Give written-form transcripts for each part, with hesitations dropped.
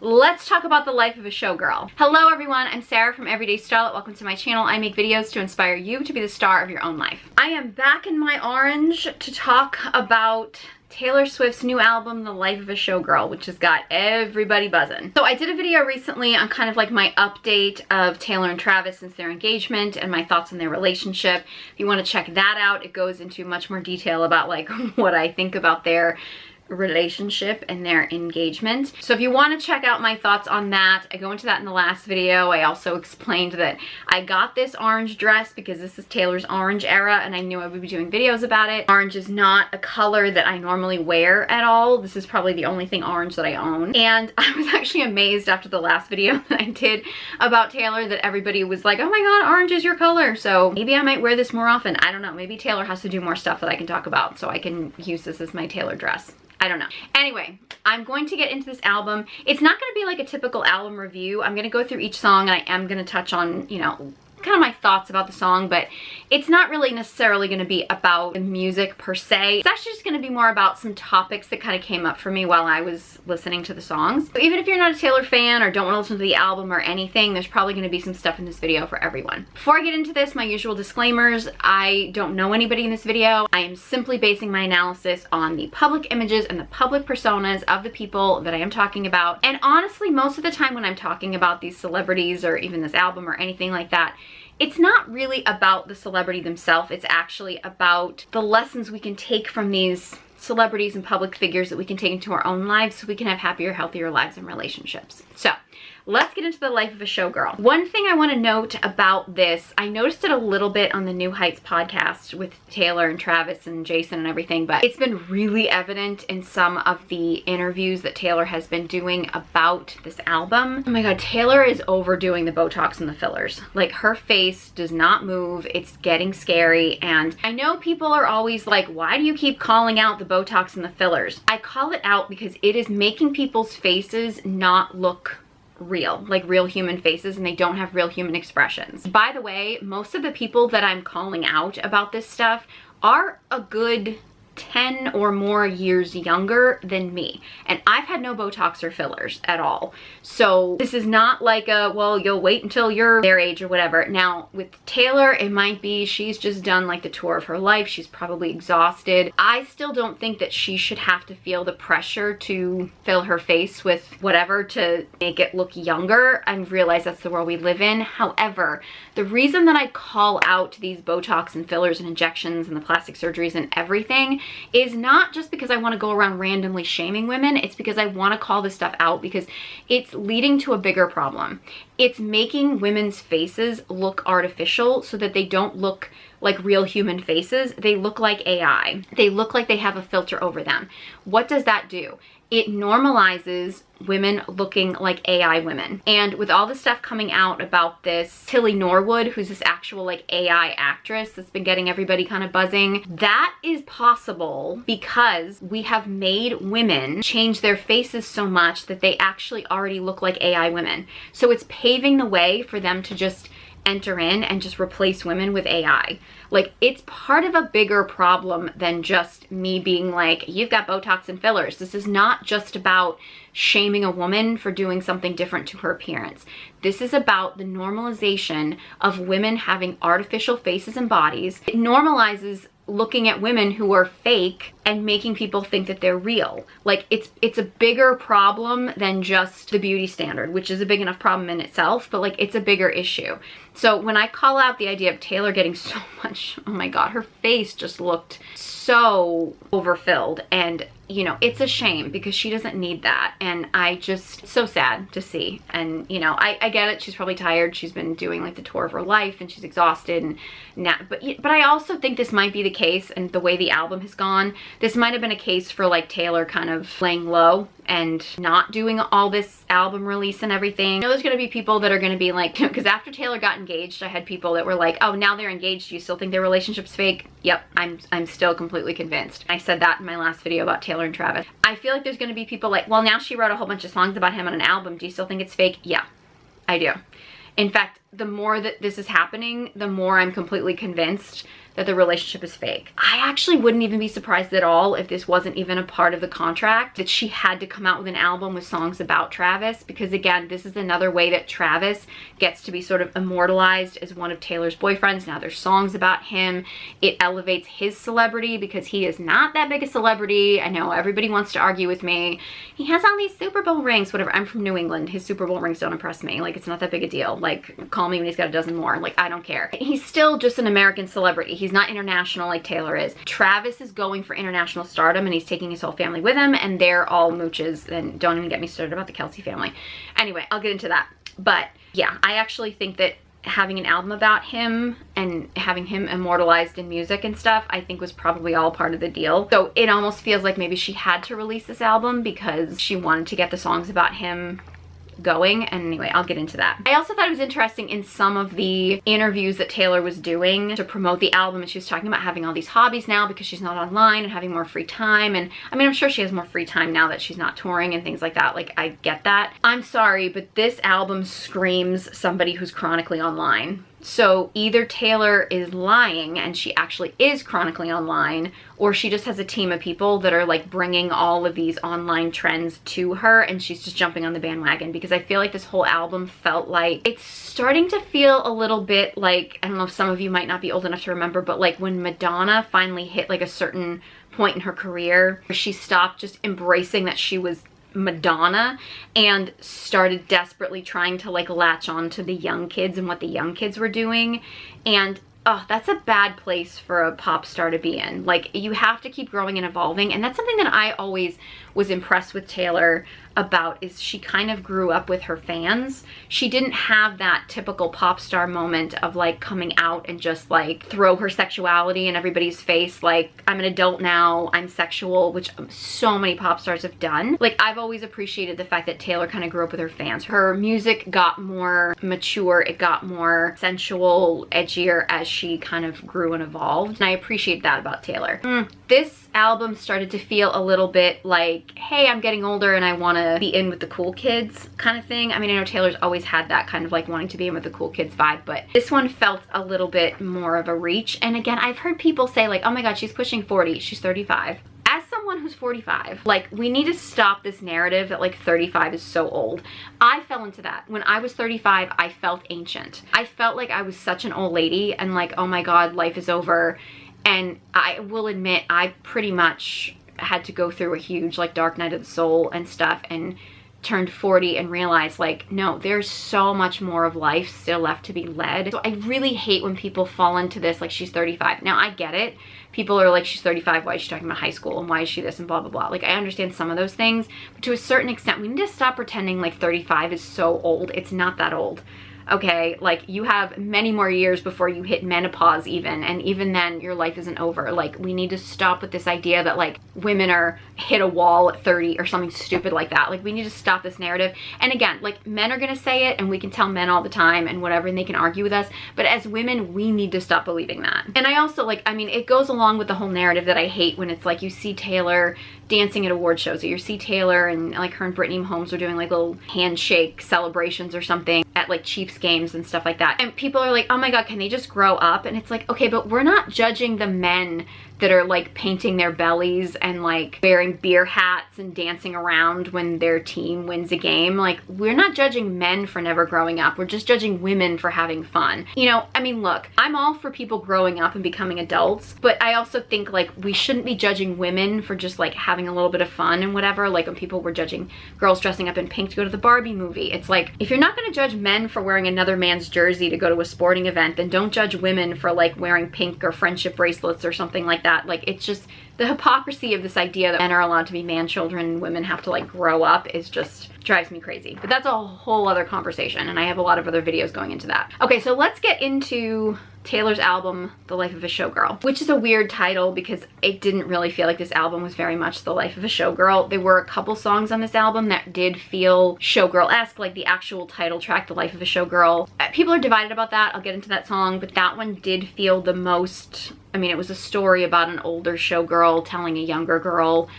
Let's talk about the life of a showgirl. Hello everyone, I'm Sarah from Everyday Starlet. Welcome to my channel. I make videos to inspire you to be the star of your own life. I am back in my orange to talk about Taylor Swift's new album, The Life of a Showgirl, which has got everybody buzzing. So I did a video recently on kind of like my update of Taylor and Travis since their engagement and my thoughts on their relationship. If you want to check that out, it goes into much more detail about like what I think about their relationship and their engagement. So if you want to check out my thoughts on that, I go into that in the last video. I also explained that I got this orange dress because this is Taylor's orange era and I knew I would be doing videos about it. Orange is not a color that I normally wear at all. This is probably the only thing orange that I own. And I was actually amazed after the last video that I did about Taylor that everybody was like, oh my god, orange is your color. So maybe I might wear this more often. I don't know. Maybe Taylor has to do more stuff that I can talk about so I can use this as my Taylor dress. I don't know. Anyway, I'm going to get into this album. It's not going to be like a typical album review. I'm going to go through each song and I am going to touch on, you know, kind of my thoughts about the song, but it's not really necessarily going to be about the music per se. It's actually just going to be more about some topics that kind of came up for me while I was listening to the songs. So even if you're not a Taylor fan or don't want to listen to the album or anything, there's probably going to be some stuff in this video for everyone. Before I get into this, my usual disclaimers: I don't know anybody in this video. I am simply basing my analysis on the public images and the public personas of the people that I am talking about. And honestly, most of the time when I'm talking about these celebrities or even this album or anything like that, it's not really about the celebrity themselves. It's actually about the lessons we can take from these celebrities and public figures that we can take into our own lives so we can have happier, healthier lives and relationships. So let's get into the life of a showgirl. One thing I want to note about this, I noticed it a little bit on the New Heights podcast with Taylor and Travis and Jason and everything, but it's been really evident in some of the interviews that Taylor has been doing about this album. Oh my god, Taylor is overdoing the Botox and the fillers. Like, her face does not move. It's getting scary. And I know people are always like, why do you keep calling out the Botox and the fillers? I call it out because it is making people's faces not look real, like real human faces, and they don't have real human expressions. By the way, most of the people that I'm calling out about this stuff are a good 10 or more years younger than me, and I've had no Botox or fillers at all. So this is not like a, well, you'll wait until you're their age or whatever. Now with Taylor, it might be she's just done like the tour of her life. She's probably exhausted. I still don't think that she should have to feel the pressure to fill her face with whatever to make it look younger, and realize that's the world we live in. However, the reason that I call out these Botox and fillers and injections and the plastic surgeries and everything is not just because I want to go around randomly shaming women. It's because I want to call this stuff out because it's leading to a bigger problem. It's making women's faces look artificial so that they don't look like real human faces. They look like AI. They look like they have a filter over them. What does that do? It normalizes women looking like AI women. And with all the stuff coming out about this Tilly Norwood, who's this actual like AI actress that's been getting everybody kind of buzzing, that is possible because we have made women change their faces so much that they actually already look like AI women. So it's paving the way for them to just enter in and just replace women with AI. Like, it's part of a bigger problem than just me being like, you've got Botox and fillers. This is not just about shaming a woman for doing something different to her appearance. This is about the normalization of women having artificial faces and bodies. It normalizes looking at women who are fake and making people think that they're real. Like, it's a bigger problem than just the beauty standard, which is a big enough problem in itself, but like, it's a bigger issue. So when I call out the idea of Taylor getting so much, oh my god, her face just looked so overfilled, and you know, it's a shame because she doesn't need that. And I just, so sad to see. And you know, I get it, she's probably tired. She's been doing like the tour of her life and she's exhausted and now, but I also think this might be the case, and the way the album has gone, this might have been a case for like Taylor kind of laying low and not doing all this album release and everything. I know there's gonna be people that are gonna be like, because after Taylor got engaged, I had people that were like, oh, now they're engaged, do you still think their relationship's fake? Yep, I'm still completely convinced. I said that in my last video about Taylor and Travis. I feel like there's gonna be people like, well, now she wrote a whole bunch of songs about him on an album, do you still think it's fake? Yeah, I do. In fact, the more that this is happening, the more I'm completely convinced that the relationship is fake. I actually wouldn't even be surprised at all if this wasn't even a part of the contract, that she had to come out with an album with songs about Travis, because again, this is another way that Travis gets to be sort of immortalized as one of Taylor's boyfriends. Now there's songs about him. It elevates his celebrity because he is not that big a celebrity. I know everybody wants to argue with me. He has all these Super Bowl rings, whatever. I'm from New England. His Super Bowl rings don't impress me. Like, it's not that big a deal. Like, call me when he's got a dozen more. Like, I don't care. He's still just an American celebrity. He's not international like Taylor is. Travis is going for international stardom, and he's taking his whole family with him, and they're all mooches. And don't even get me started about the Kelce family. Anyway, I'll get into that. But yeah, I actually think that having an album about him and having him immortalized in music and stuff, I think was probably all part of the deal. So it almost feels like maybe she had to release this album because she wanted to get the songs about him going. And anyway, I'll get into that. I also thought it was interesting in some of the interviews that Taylor was doing to promote the album, and she was talking about having all these hobbies now because she's not online and having more free time. And I mean, I'm sure she has more free time now that she's not touring and things like that. Like, I get that. I'm sorry, but this album screams somebody who's chronically online. So either Taylor is lying and she actually is chronically online, or she just has a team of people that are like bringing all of these online trends to her and she's just jumping on the bandwagon, because I feel like this whole album felt like it's starting to feel a little bit like, I don't know if some of you might not be old enough to remember, but like when Madonna finally hit like a certain point in her career where she stopped just embracing that she was Madonna and started desperately trying to like latch on to the young kids and what the young kids were doing. And oh, that's a bad place for a pop star to be in. Like, you have to keep growing and evolving, and that's something that I always was impressed with Taylor about, is she kind of grew up with her fans. She didn't have that typical pop star moment of like coming out and just like throw her sexuality in everybody's face, like, I'm an adult now, I'm sexual, which so many pop stars have done. Like, I've always appreciated the fact that Taylor kind of grew up with her fans. Her music got more mature, it got more sensual, edgier as she kind of grew and evolved, and I appreciate that about Taylor. This album started to feel a little bit like, hey, I'm getting older and I want to be in with the cool kids kind of thing. I mean, I know Taylor's always had that kind of like wanting to be in with the cool kids vibe, but this one felt a little bit more of a reach. And again, I've heard people say like, oh my god, she's pushing 40, she's 35. As someone who's 45, like, we need to stop this narrative that like 35 is so old. I fell into that. When I was 35, I felt ancient. I felt like I was such an old lady and like, oh my god, life is over. And I will admit, I pretty much had to go through a huge like dark night of the soul and stuff, and turned 40 and realized like, no, there's so much more of life still left to be led. So I really hate when people fall into this like she's 35. Now I get it. People are like, she's 35, why is she talking about high school and why is she this and blah blah blah. Like, I understand some of those things, but to a certain extent we need to stop pretending like 35 is so old. It's not that old. Okay, like, you have many more years before you hit menopause even, and even then your life isn't over. Like, we need to stop with this idea that like women are hit a wall at 30 or something stupid like that. Like, we need to stop this narrative. And again, like, men are gonna say it and we can tell men all the time and whatever, and they can argue with us, but as women we need to stop believing that. And I also, like, I mean, it goes along with the whole narrative that I hate when it's like you see Taylor dancing at award shows, or you see Taylor and like her and Brittany Mahomes are doing like little handshake celebrations or something at like Chiefs games and stuff like that, and people are like, oh my god, can they just grow up? And it's like, okay, but we're not judging the men that are like painting their bellies and like wearing beer hats and dancing around when their team wins a game. Like, we're not judging men for never growing up, we're just judging women for having fun. You know, I mean, look, I'm all for people growing up and becoming adults, but I also think like we shouldn't be judging women for just like having a little bit of fun and whatever. Like, when people were judging girls dressing up in pink to go to the Barbie movie, it's like, if you're not going to judge men for wearing another man's jersey to go to a sporting event, then don't judge women for like wearing pink or friendship bracelets or something like that. Like, it's just the hypocrisy of this idea that men are allowed to be man children and women have to like grow up is just drives me crazy. But that's a whole other conversation, and I have a lot of other videos going into that. Okay, so let's get into Taylor's album, The Life of a Showgirl, which is a weird title because it didn't really feel like this album was very much the life of a showgirl. There were a couple songs on this album that did feel showgirl-esque, like the actual title track, The Life of a Showgirl. People are divided about that. I'll get into that song, but that one did feel the most, I mean, it was a story about an older showgirl telling a younger girl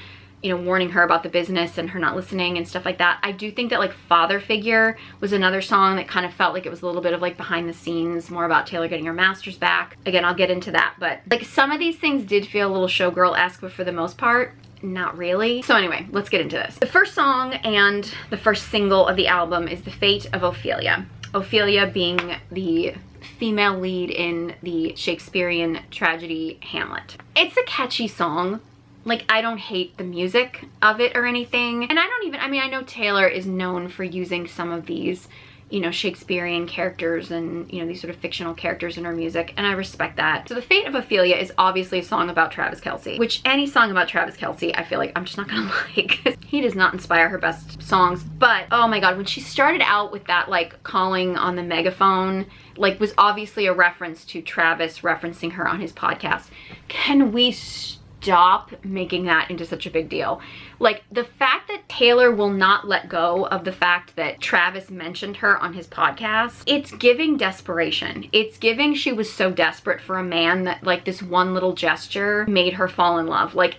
you know, warning her about the business and her not listening and stuff like that. I do think that like Father Figure was another song that kind of felt like it was a little bit of like behind the scenes, more about Taylor getting her master's back. Again, I'll get into that, but like some of these things did feel a little Showgirl-esque, but for the most part, not really. So anyway, let's get into this. The first song and the first single of the album is The Fate of Ophelia. Ophelia being the female lead in the Shakespearean tragedy Hamlet. It's a catchy song. Like, I don't hate the music of it or anything. And I mean, I know Taylor is known for using some of these, you know, Shakespearean characters and, you know, these sort of fictional characters in her music, and I respect that. So The Fate of Ophelia is obviously a song about Travis Kelce, which any song about Travis Kelce, I feel like I'm just not gonna like. He does not inspire her best songs, but oh my God, when she started out with that, like, calling on the megaphone, like, was obviously a reference to Travis referencing her on his podcast. Can we stop making that into such a big deal? Like, the fact that Taylor will not let go of the fact that Travis mentioned her on his podcast, it's giving desperation. It's giving she was so desperate for a man that like this one little gesture made her fall in love. Like,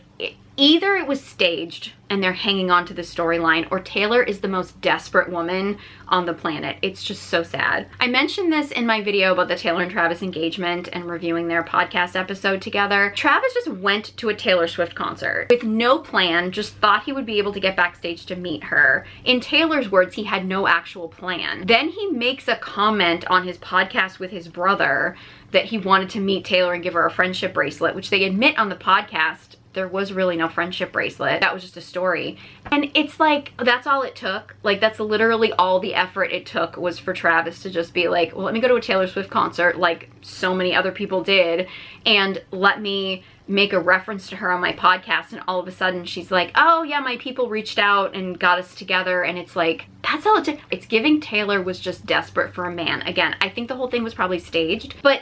either it was staged and they're hanging on to the storyline, or Taylor is the most desperate woman on the planet. It's just so sad. I mentioned this in my video about the Taylor and Travis engagement and reviewing their podcast episode together. Travis just went to a Taylor Swift concert with no plan, just thought he would be able to get backstage to meet her. In Taylor's words, he had no actual plan. Then he makes a comment on his podcast with his brother that he wanted to meet Taylor and give her a friendship bracelet, which they admit on the podcast there was really no friendship bracelet. That was just a story. And it's like, that's all it took. Like, that's literally all the effort it took was for Travis to just be like, well, let me go to a Taylor Swift concert like so many other people did, and let me make a reference to her on my podcast. And all of a sudden she's like, oh yeah, my people reached out and got us together. And it's like, that's all it took. It's giving Taylor was just desperate for a man. Again, I think the whole thing was probably staged, but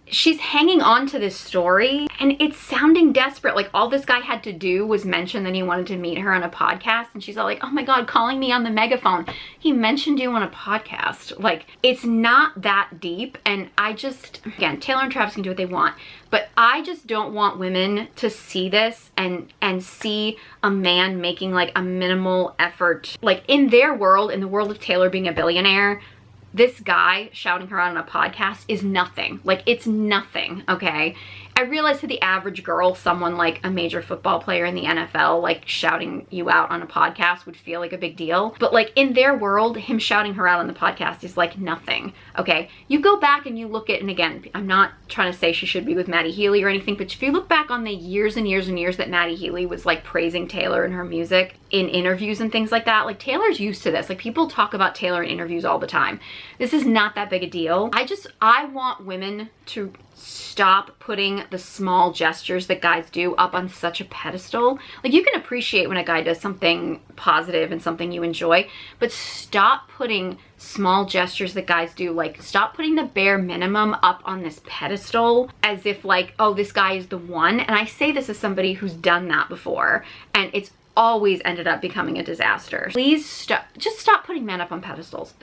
she's hanging on to this story and it's sounding desperate. Like, all this guy had to do was mention that he wanted to meet her on a podcast, and she's all like, oh my God, calling me on the megaphone. He mentioned you on a podcast. Like, it's not that deep. And I just, again, Taylor and Travis can do what they want, but I just don't want women to see this and see a man making like a minimal effort. Like, in their world, in the world of Taylor being a billionaire, this guy shouting her out on a podcast is nothing. Like, it's nothing, okay? I realize to the average girl, someone like a major football player in the NFL, like shouting you out on a podcast would feel like a big deal. But like, in their world, him shouting her out on the podcast is like nothing, okay? You go back and you look at, and again, I'm not trying to say she should be with Maddie Healy or anything, but if you look back on the years and years and years that Maddie Healy was like praising Taylor and her music in interviews and things like that, like, Taylor's used to this. Like, people talk about Taylor in interviews all the time. This is not that big a deal. I want women to stop putting the small gestures that guys do up on such a pedestal. Like, you can appreciate when a guy does something positive and something you enjoy, but stop putting small gestures that guys do. Like, stop putting the bare minimum up on this pedestal as if like, oh, this guy is the one. And I say this as somebody who's done that before, and it's always ended up becoming a disaster. Please stop, just stop putting men up on pedestals.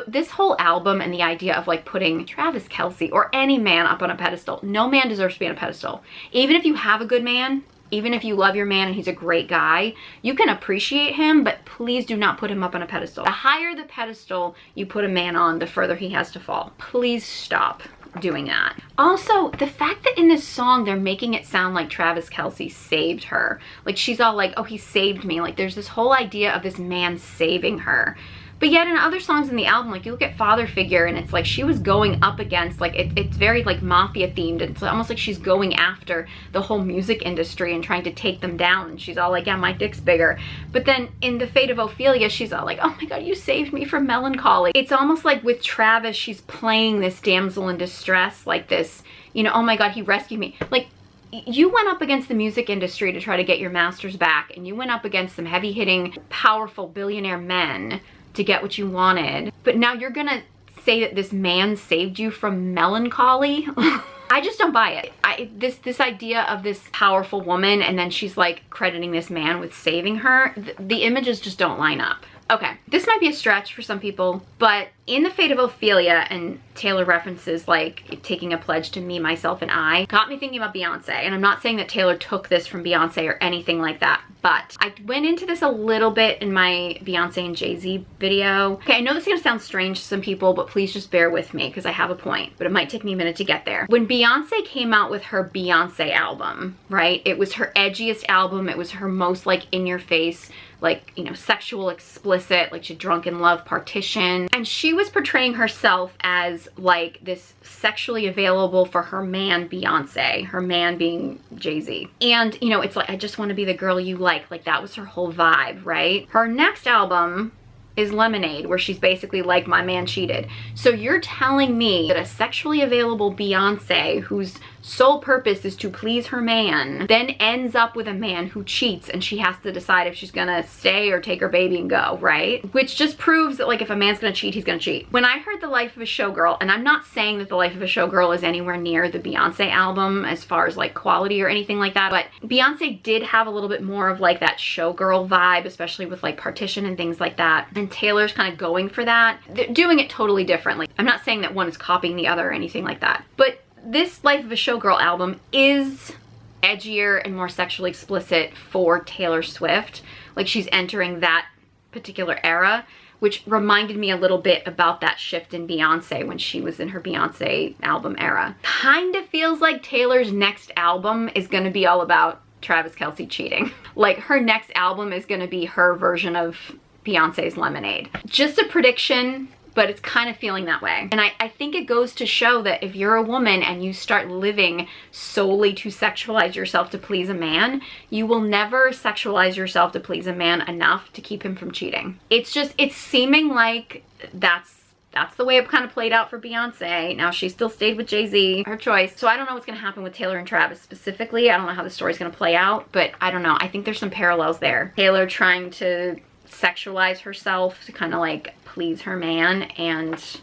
This whole album and the idea of like putting Travis Kelce or any man up on a pedestal, no man deserves to be on a pedestal. Even if you have a good man, even if you love your man and he's a great guy, you can appreciate him, but please do not put him up on a pedestal. The higher the pedestal you put a man on, the further he has to fall. Please stop doing that. Also, the fact that in this song they're making it sound like Travis Kelce saved her. Like, she's all like, oh, he saved me. Like, there's this whole idea of this man saving her. But yet in other songs in the album, like, you look at Father Figure and it's like she was going up against, like, it's very like mafia themed. It's almost like she's going after the whole music industry and trying to take them down. And she's all like, yeah, my dick's bigger. But then in The Fate of Ophelia, she's all like, oh my God, you saved me from melancholy. It's almost like with Travis, she's playing this damsel in distress, like this, you know, oh my God, he rescued me. Like, you went up against the music industry to try to get your masters back, and you went up against some heavy-hitting, powerful billionaire men to get what you wanted. But now you're gonna say that this man saved you from melancholy? I just don't buy it. This idea of this powerful woman, and then she's like crediting this man with saving her, the images just don't line up. Okay, this might be a stretch for some people, but in the Fate of Ophelia, and Taylor references like taking a pledge to me, myself, and I, got me thinking about Beyonce. And I'm not saying that Taylor took this from Beyonce or anything like that, but I went into this a little bit in my Beyonce and Jay Z video. Okay, I know this is gonna sound strange to some people, but please just bear with me because I have a point, but it might take me a minute to get there. When Beyonce came out with her Beyonce album, right? It was her edgiest album. It was her most like in your face, like, you know, sexual, explicit, like she Drunk in Love, Partition. And she was portraying herself as like this sexually available for her man Beyonce, her man being Jay Z. And, you know, it's like, I just want to be the girl you like that was her whole vibe, right? Her next album is Lemonade, where she's basically like, my man cheated. So you're telling me that a sexually available Beyonce, whose sole purpose is to please her man, then ends up with a man who cheats, and she has to decide if she's gonna stay or take her baby and go, right? Which just proves that like if a man's gonna cheat, he's gonna cheat. When I heard The Life of a Showgirl, and I'm not saying that The Life of a Showgirl is anywhere near the Beyonce album as far as like quality or anything like that, but Beyonce did have a little bit more of like that showgirl vibe, especially with like Partition and things like that. And Taylor's kind of going for that. They're doing it totally differently. I'm not saying that one is copying the other or anything like that, but this Life of a Showgirl album is edgier and more sexually explicit for Taylor Swift. Like she's entering that particular era, which reminded me a little bit about that shift in Beyonce when she was in her Beyonce album era. Kind of feels like Taylor's next album is going to be all about Travis Kelce cheating. Like her next album is going to be her version of Beyonce's Lemonade. Just a prediction, but it's kind of feeling that way. And I think it goes to show that if you're a woman and you start living solely to sexualize yourself to please a man, you will never sexualize yourself to please a man enough to keep him from cheating. It's seeming like that's the way it kind of played out for Beyonce. Now she still stayed with Jay Z, her choice. So I don't know what's gonna happen with Taylor and Travis specifically. I don't know how the story's gonna play out, but I don't know. I think there's some parallels there. Taylor trying to sexualize herself to kind of like please her man, and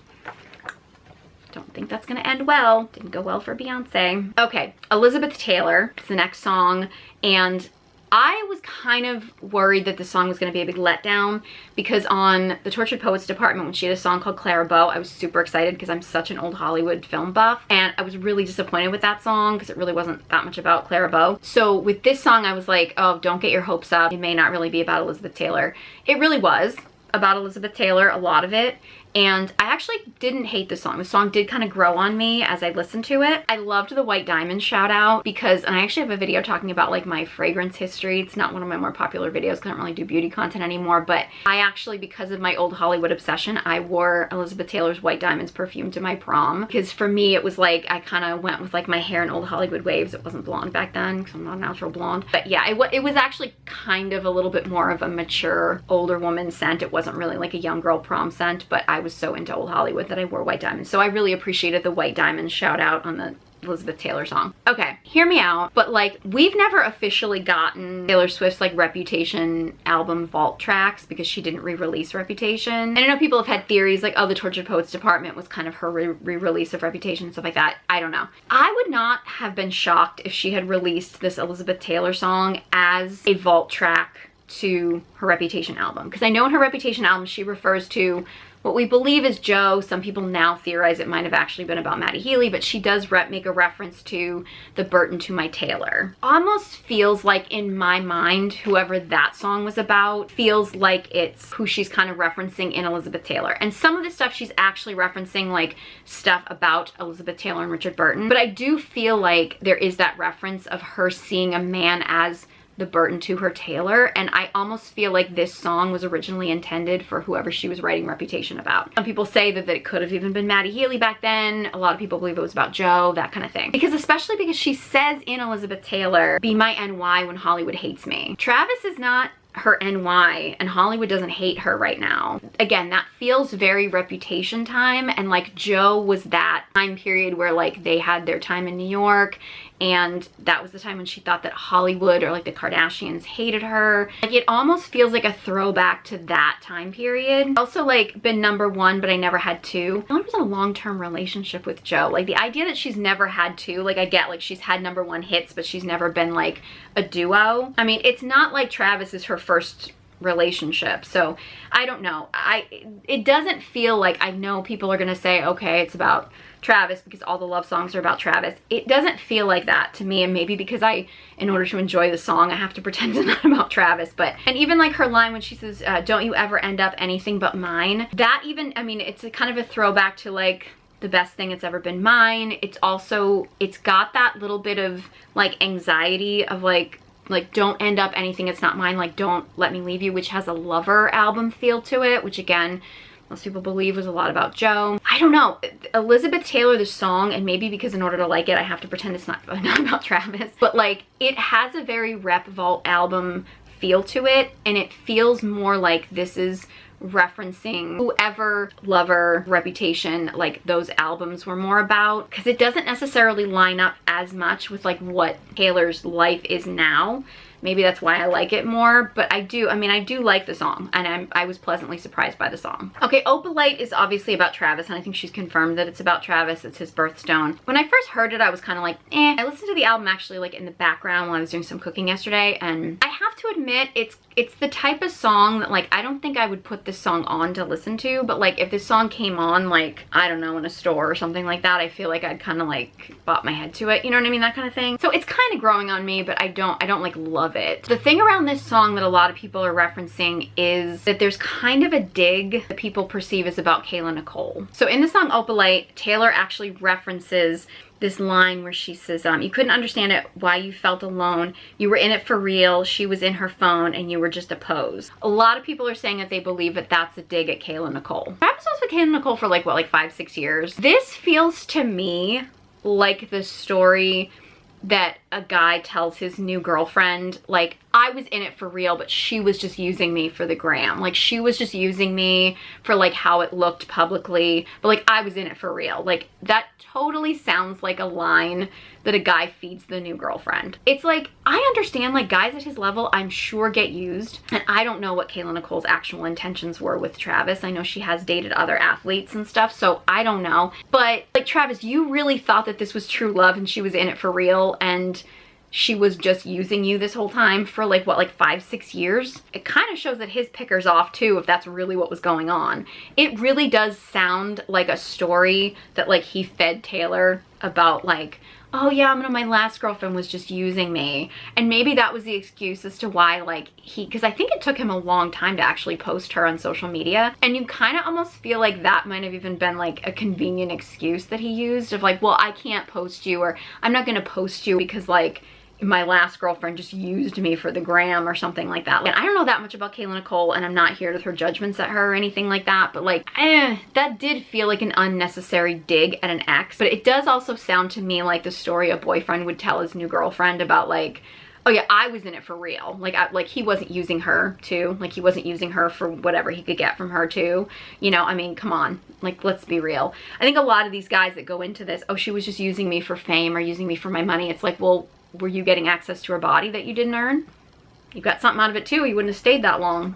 don't think that's gonna end well. Didn't go well for Beyonce. Okay, Elizabeth Taylor is the next song, and I was kind of worried that the song was going to be a big letdown because on the Tortured Poets department, when she had a song called Clara Bow, I was super excited because I'm such an old Hollywood film buff, and I was really disappointed with that song because it really wasn't that much about Clara Bow. So with this song, I was like, oh, don't get your hopes up. It may not really be about Elizabeth Taylor. It really was about Elizabeth Taylor, a lot of it. And I actually didn't hate the song. The song did kind of grow on me as I listened to it. I loved the White Diamond shout out because, and I actually have a video talking about like my fragrance history. It's not one of my more popular videos because I don't really do beauty content anymore, but I actually, because of my old Hollywood obsession, I wore Elizabeth Taylor's White Diamonds perfume to my prom because for me it was like I kind of went with like my hair in old Hollywood waves. It wasn't blonde back then because I'm not a natural blonde. But yeah, it was actually kind of a little bit more of a mature older woman scent. It wasn't really like a young girl prom scent, but I was so into old Hollywood that I wore White Diamonds. So I really appreciated the White Diamonds shout out on the Elizabeth Taylor song. Okay, hear me out, but like we've never officially gotten Taylor Swift's like Reputation album vault tracks because she didn't re-release Reputation. And I know people have had theories like, oh, the Tortured Poets department was kind of her re-release of Reputation and stuff like that. I don't know. I would not have been shocked if she had released this Elizabeth Taylor song as a vault track to her Reputation album, because I know in her Reputation album she refers to what we believe is Joe. Some people now theorize it might have actually been about Maddie Healy, but she does make a reference to the Burton to my Taylor. Almost feels like in my mind, whoever that song was about feels like it's who she's kind of referencing in Elizabeth Taylor. And some of the stuff she's actually referencing like stuff about Elizabeth Taylor and Richard Burton. But I do feel like there is that reference of her seeing a man as the Burton to her Taylor, and I almost feel like this song was originally intended for whoever she was writing Reputation about. Some people say that it could have even been Maddie Healy back then. A lot of people believe it was about Joe, that kind of thing. Especially because she says in Elizabeth Taylor, be my NY when Hollywood hates me. Travis is not her NY, and Hollywood doesn't hate her right now. Again, that feels very Reputation time, and like Joe was that time period where like they had their time in New York, and that was the time when she thought that Hollywood or like the Kardashians hated her. Like it almost feels like a throwback to that time period. Also like been #1 but I never had 2. I was in a long-term relationship with Joe. Like the idea that she's never had 2, like I get like she's had #1 hits but she's never been like a duo. I mean, it's not like Travis is her first relationship. So I don't know. It doesn't feel like, I know people are gonna say, okay, it's about Travis because all the love songs are about Travis. It doesn't feel like that to me, and maybe because in order to enjoy the song, I have to pretend it's not about Travis. But, and even like her line when she says, don't you ever end up anything but mine, that even, I mean, it's a kind of a throwback to like, the best thing that's ever been mine. It's also, it's got that little bit of like anxiety of like don't end up anything that's not mine, like don't let me leave you, which has a Lover album feel to it, which again, most people believe was a lot about Joe. I don't know. Elizabeth Taylor, the song, and maybe because in order to like it, I have to pretend it's not about Travis, but like it has a very Rep Vault album feel to it, and it feels more like this is referencing whoever Lover, Reputation, like those albums were more about, because it doesn't necessarily line up as much with like what Taylor's life is now. Maybe that's why I like it more, but I do like the song, and I was pleasantly surprised by the song. Okay, Opalite is obviously about Travis, and I think she's confirmed that it's about Travis. It's his birthstone. When I first heard it, I was kind of like, eh. I listened to the album actually like in the background while I was doing some cooking yesterday, and I have to admit, it's the type of song that like, I don't think I would put this song on to listen to, but like if this song came on like, I don't know, in a store or something like that, I feel like I'd kind of like bop my head to it, you know what I mean, that kind of thing. So it's kind of growing on me, but I don't like love it. The thing around this song that a lot of people are referencing is that there's kind of a dig that people perceive as about Kayla Nicole. So in the song Opalite, Taylor actually references this line where she says, you couldn't understand it, why you felt alone, you were in it for real, she was in her phone, and you were just a pose. A lot of people are saying that they believe that that's a dig at Kayla Nicole. Travis was with Kayla Nicole for like, what, like 5-6 years? This feels to me like the story that a guy tells his new girlfriend, like, I was in it for real, but she was just using me for the gram. Like, she was just using me for like how it looked publicly, but like I was in it for real. Like, that totally sounds like a line that a guy feeds the new girlfriend. It's like, I understand like guys at his level, I'm sure, get used, and I don't know what Kayla Nicole's actual intentions were with Travis. I know she has dated other athletes and stuff, so I don't know. But like, Travis, you really thought that this was true love and she was in it for real, and she was just using you this whole time for like, what, like 5-6 years? It kind of shows that his picker's off too, if that's really what was going on. It really does sound like a story that like he fed Taylor about like, oh yeah, my last girlfriend was just using me. And maybe that was the excuse as to why like because I think it took him a long time to actually post her on social media. And you kind of almost feel like that might have even been like a convenient excuse that he used of like, well, I can't post you, or I'm not gonna post you because like my last girlfriend just used me for the gram or something like that. Like, I don't know that much about Kayla Nicole, and I'm not here to throw judgments at her or anything like that, but like, that did feel like an unnecessary dig at an ex. But it does also sound to me like the story a boyfriend would tell his new girlfriend about like, oh yeah, I was in it for real. Like, he wasn't using her too. Like, he wasn't using her for whatever he could get from her too. You know, I mean, come on. Like, let's be real. I think a lot of these guys that go into this, oh, she was just using me for fame or using me for my money. It's like, well, were you getting access to her body that you didn't earn? You got something out of it too. You wouldn't have stayed that long.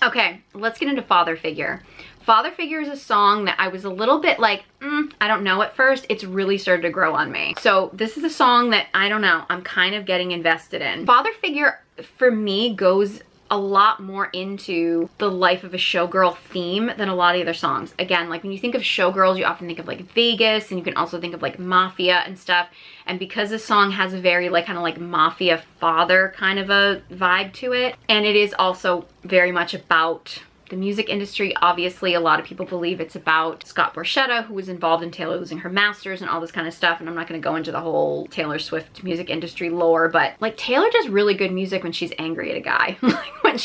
Okay, let's get into Father Figure. Father Figure is a song that I was a little bit like, I don't know at first. It's really started to grow on me. So this is a song that, I don't know, I'm kind of getting invested in. Father Figure, for me, goes a lot more into the life of a showgirl theme than a lot of the other songs. Again, like when you think of showgirls, you often think of like Vegas, and you can also think of like mafia and stuff. And because this song has a very like kind of like mafia father kind of a vibe to it, and it is also very much about the music industry. Obviously, a lot of people believe it's about Scott Borchetta, who was involved in Taylor losing her masters and all this kind of stuff. And I'm not going to go into the whole Taylor Swift music industry lore, but like Taylor does really good music when she's angry at a guy. Like when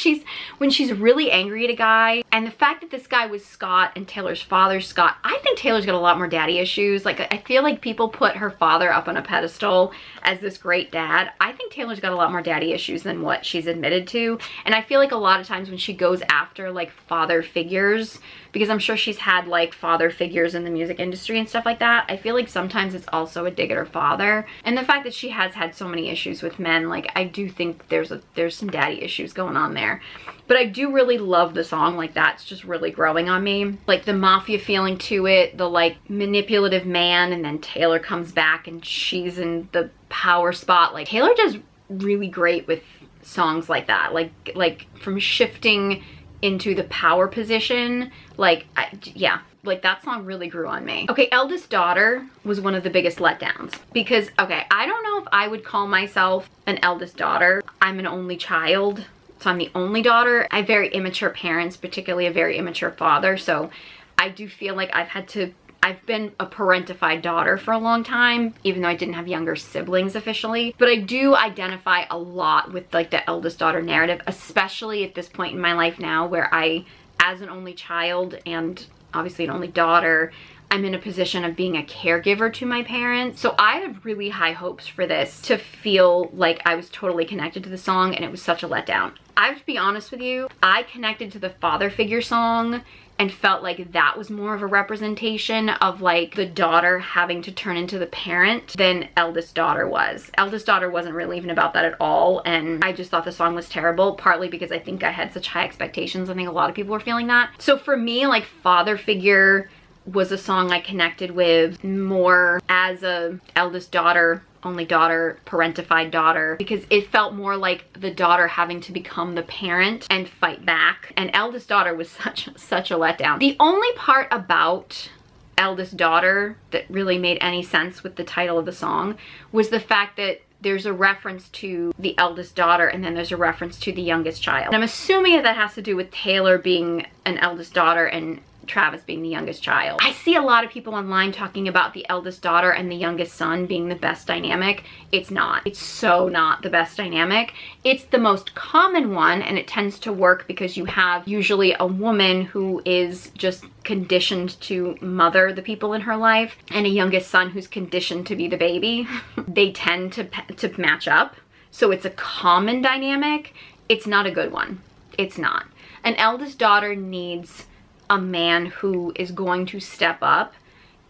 she's really angry at a guy. And the fact that this guy was Scott and Taylor's father's Scott, I think Taylor's got a lot more daddy issues. Like, I feel like people put her father up on a pedestal as this great dad. I think Taylor's got a lot more daddy issues than what she's admitted to. And I feel like a lot of times when she goes after like father figures, because I'm sure she's had like father figures in the music industry and stuff like that, I feel like sometimes it's also a dig at her father. And the fact that she has had so many issues with men, like I do think there's some daddy issues going on there. But I do really love the song like that. It's just really growing on me. Like the mafia feeling to it, the like manipulative man, and then Taylor comes back and she's in the power spot. Like Taylor does really great with songs like that, like from shifting into the power position, like, yeah, like that song really grew on me. Okay, Eldest Daughter was one of the biggest letdowns because, okay, I don't know if I would call myself an eldest daughter. I'm an only child, so I'm the only daughter. I have very immature parents, particularly a very immature father, so I do feel like I've been a parentified daughter for a long time, even though I didn't have younger siblings officially. But I do identify a lot with like the eldest daughter narrative, especially at this point in my life now where I, as an only child and obviously an only daughter, I'm in a position of being a caregiver to my parents. So I had really high hopes for this to feel like I was totally connected to the song, and it was such a letdown. I have to be honest with you, I connected to the father figure song and felt like that was more of a representation of like the daughter having to turn into the parent than Eldest Daughter was. Eldest Daughter wasn't really even about that at all, and I just thought the song was terrible, partly because I think I had such high expectations. I think a lot of people were feeling that. So for me, like, Father Figure was a song I connected with more as a eldest daughter, only daughter, parentified daughter, because it felt more like the daughter having to become the parent and fight back. And Eldest Daughter was such a letdown. The only part about Eldest Daughter that really made any sense with the title of the song was the fact that there's a reference to the eldest daughter and then there's a reference to the youngest child. And I'm assuming that has to do with Taylor being an eldest daughter and Travis being the youngest child. I see a lot of people online talking about the eldest daughter and the youngest son being the best dynamic. It's not. It's so not the best dynamic. It's the most common one, and it tends to work because you have usually a woman who is just conditioned to mother the people in her life and a youngest son who's conditioned to be the baby. They tend to match up. So it's a common dynamic. It's not a good one. It's not. An eldest daughter needs a man who is going to step up,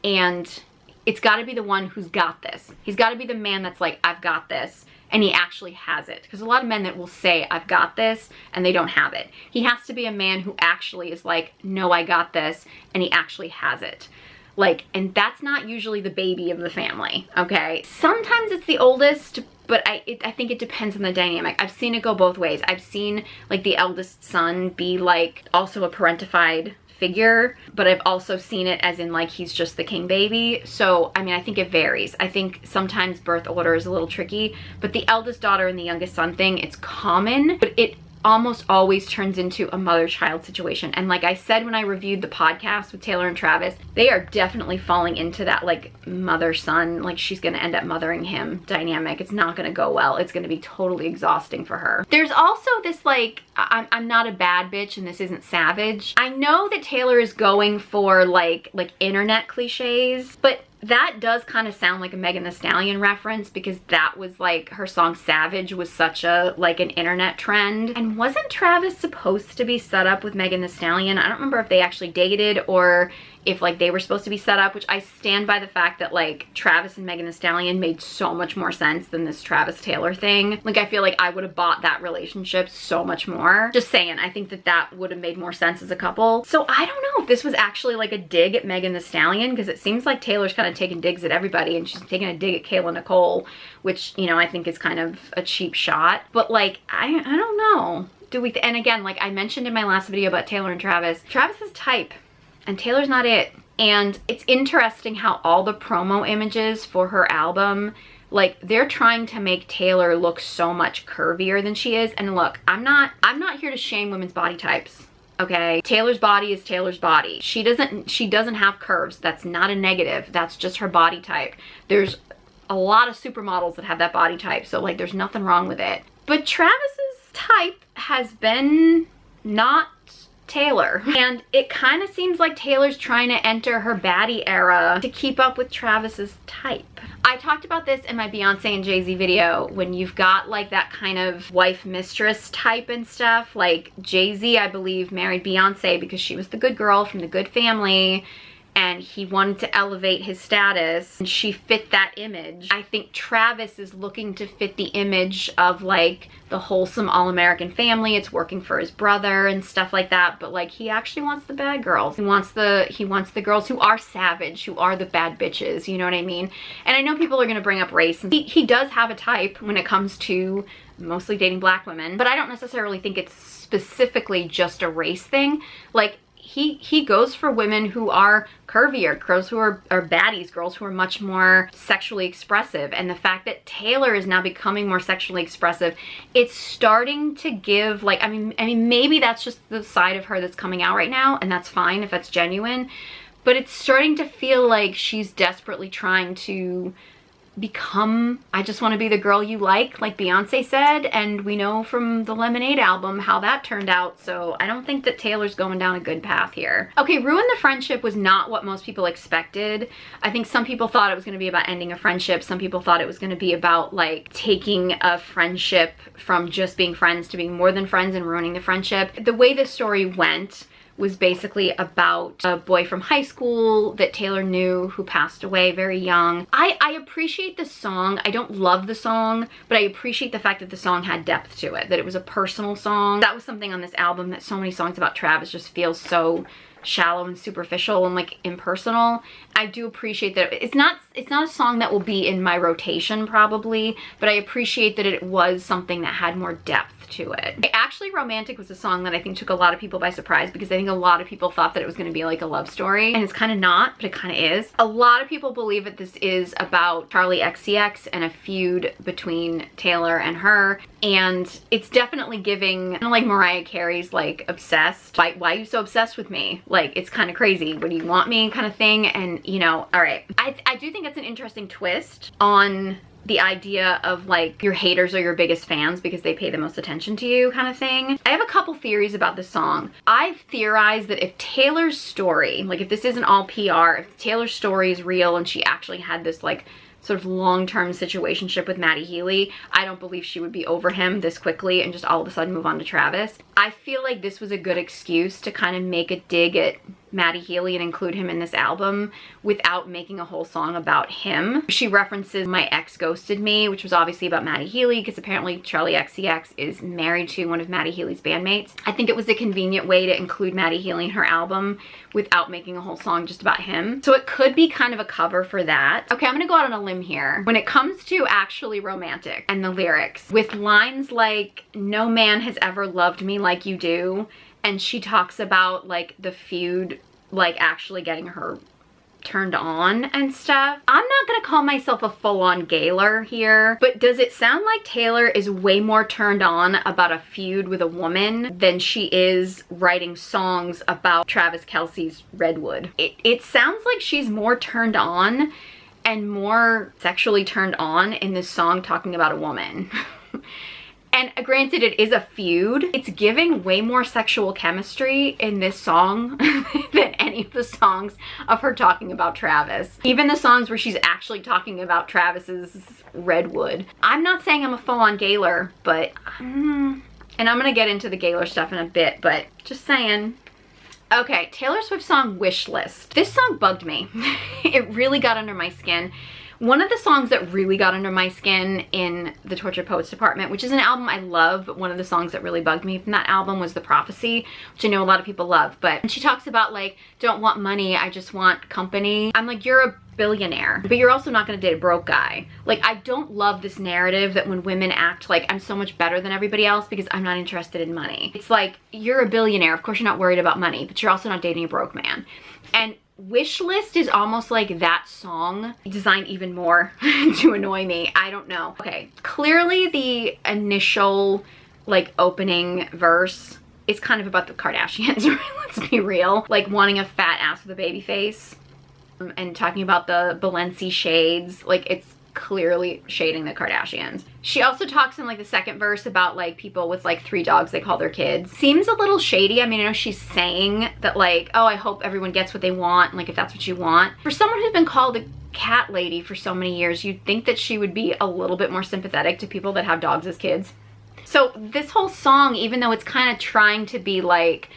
and it's got to be the one who's got this. He's got to be the man that's like, I've got this, and he actually has it. Because a lot of men that will say, I've got this, and they don't have it. He has to be a man who actually is like, no, I got this, and he actually has it. Like, and that's not usually the baby of the family, okay? Sometimes it's the oldest, but I think it depends on the dynamic. I've seen it go both ways. I've seen like the eldest son be like also a parentified figure, but I've also seen it as in like he's just the king baby. So I mean, I think it varies. I think sometimes birth order is a little tricky, but the eldest daughter and the youngest son thing, it's common, but it almost always turns into a mother-child situation. And like I said when I reviewed the podcast with Taylor and Travis, they are definitely falling into that like mother-son, like she's gonna end up mothering him dynamic. It's not gonna go well. It's gonna be totally exhausting for her. There's also this like, I'm not a bad bitch and this isn't savage. I know that Taylor is going for like internet cliches, but that does kind of sound like a Megan Thee Stallion reference, because that was like, her song Savage was such a like an internet trend. And wasn't Travis supposed to be set up with Megan Thee Stallion? I don't remember if they actually dated or if like they were supposed to be set up, which I stand by the fact that like Travis and Megan Thee Stallion made so much more sense than this Travis Taylor thing. Like I feel like I would have bought that relationship so much more. Just saying, I think that that would have made more sense as a couple. So I don't know if this was actually like a dig at Megan Thee Stallion, because it seems like Taylor's kind of taking digs at everybody, and she's taking a dig at Kayla Nicole, which, you know, I think is kind of a cheap shot. But like, I don't know. And again, like I mentioned in my last video about Taylor and Travis, Travis is type and Taylor's not it. And it's interesting how all the promo images for her album, like they're trying to make Taylor look so much curvier than she is. And look, I'm not here to shame women's body types. Okay, Taylor's body is Taylor's body. She doesn't have curves. That's not a negative. That's just her body type. There's a lot of supermodels that have that body type, so like there's nothing wrong with it. But Travis's type has been not Taylor, and it kind of seems like Taylor's trying to enter her baddie era to keep up with Travis's type. I talked about this in my Beyonce and Jay Z video, when you've got like that kind of wife mistress type and stuff. Like Jay Z, I believe, married Beyonce because she was the good girl from the good family, and he wanted to elevate his status, and she fit that image. I think Travis is looking to fit the image of like the wholesome all-American family. It's working for his brother and stuff like that, but like he actually wants the bad girls. He wants the girls who are savage, who are the bad bitches, you know what I mean? And I know people are gonna bring up race, and he does have a type when it comes to mostly dating black women, but I don't necessarily think it's specifically just a race thing. Like he goes for women who are curvier, girls who are baddies, girls who are much more sexually expressive. And the fact that Taylor is now becoming more sexually expressive, it's starting to give, like, I mean maybe that's just the side of her that's coming out right now, and that's fine if that's genuine, but it's starting to feel like she's desperately trying to become, I just want to be the girl you like Beyonce said, and we know from the Lemonade album how that turned out, so I don't think that Taylor's going down a good path here. Okay, ruin the friendship was not what most people expected. I think some people thought it was going to be about ending a friendship. Some people thought it was going to be about like taking a friendship from just being friends to being more than friends and ruining the friendship. The way the story went was basically about a boy from high school that Taylor knew who passed away very young. I appreciate the song. I don't love the song, but I appreciate the fact that the song had depth to it, that it was a personal song. That was something on this album that so many songs about Travis just feel so shallow and superficial and like impersonal. I do appreciate that it's not a song that will be in my rotation probably, but I appreciate that it was something that had more depth to it. Actually, Romantic was a song that I think took a lot of people by surprise, because I think a lot of people thought that it was going to be like a love story, and it's kind of not, but it kind of is. A lot of people believe that this is about Charli XCX and a feud between Taylor and her, and it's definitely giving kind of like Mariah Carey's like Obsessed. Why are you so obsessed with me? Like, it's kind of crazy. What do you want me kind of thing? And you know, all right. I do think it's an interesting twist on the idea of like your haters are your biggest fans because they pay the most attention to you kind of thing. I have a couple theories about this song. I've theorized that if Taylor's story, like if this isn't all PR, if Taylor's story is real and she actually had this like sort of long-term situationship with Matty Healy, I don't believe she would be over him this quickly and just all of a sudden move on to Travis. I feel like this was a good excuse to kind of make a dig at Matty Healy and include him in this album without making a whole song about him. She references My Ex Ghosted Me, which was obviously about Matty Healy, because apparently Charli XCX is married to one of Matty Healy's bandmates. I think it was a convenient way to include Matty Healy in her album without making a whole song just about him. So it could be kind of a cover for that. Okay, I'm gonna go out on a limb here. When it comes to Actually Romantic and the lyrics, with lines like, "No man has ever loved me like you do," and she talks about like the feud like actually getting her turned on and stuff. I'm not gonna call myself a full-on Gaylor here, but does it sound like Taylor is way more turned on about a feud with a woman than she is writing songs about Travis Kelce's Redwood? It sounds like she's more turned on and more sexually turned on in this song talking about a woman. And granted, it is a feud. It's giving way more sexual chemistry in this song than any of the songs of her talking about Travis. Even the songs where she's actually talking about Travis's Redwood. I'm not saying I'm a full-on Gaylor, but and I'm gonna get into the Gaylor stuff in a bit, but just saying. Okay, Taylor Swift song Wish List. This song bugged me. It really got under my skin. One of the songs that really got under my skin in the Tortured Poets department, which is an album I love, but one of the songs that really bugged me from that album was The Prophecy, which I know a lot of people love. But she talks about like, don't want money, I just want company. I'm like, you're a billionaire, but you're also not gonna date a broke guy. Like, I don't love this narrative that when women act like I'm so much better than everybody else because I'm not interested in money. It's like, you're a billionaire, of course you're not worried about money, but you're also not dating a broke man. And Wish List is almost like that song designed even more to annoy me. I don't know. Okay, clearly the initial like opening verse is kind of about the Kardashians, let's be real. Like wanting a fat ass with a baby face and talking about the Balenci shades. Like, it's clearly shading the Kardashians. She also talks in like the second verse about like people with like 3 dogs they call their kids. Seems a little shady. I mean, I know she's saying that like, oh, I hope everyone gets what they want, like if that's what you want. For someone who's been called a cat lady for so many years, you'd think that she would be a little bit more sympathetic to people that have dogs as kids. So this whole song, even though it's kind of trying to be like,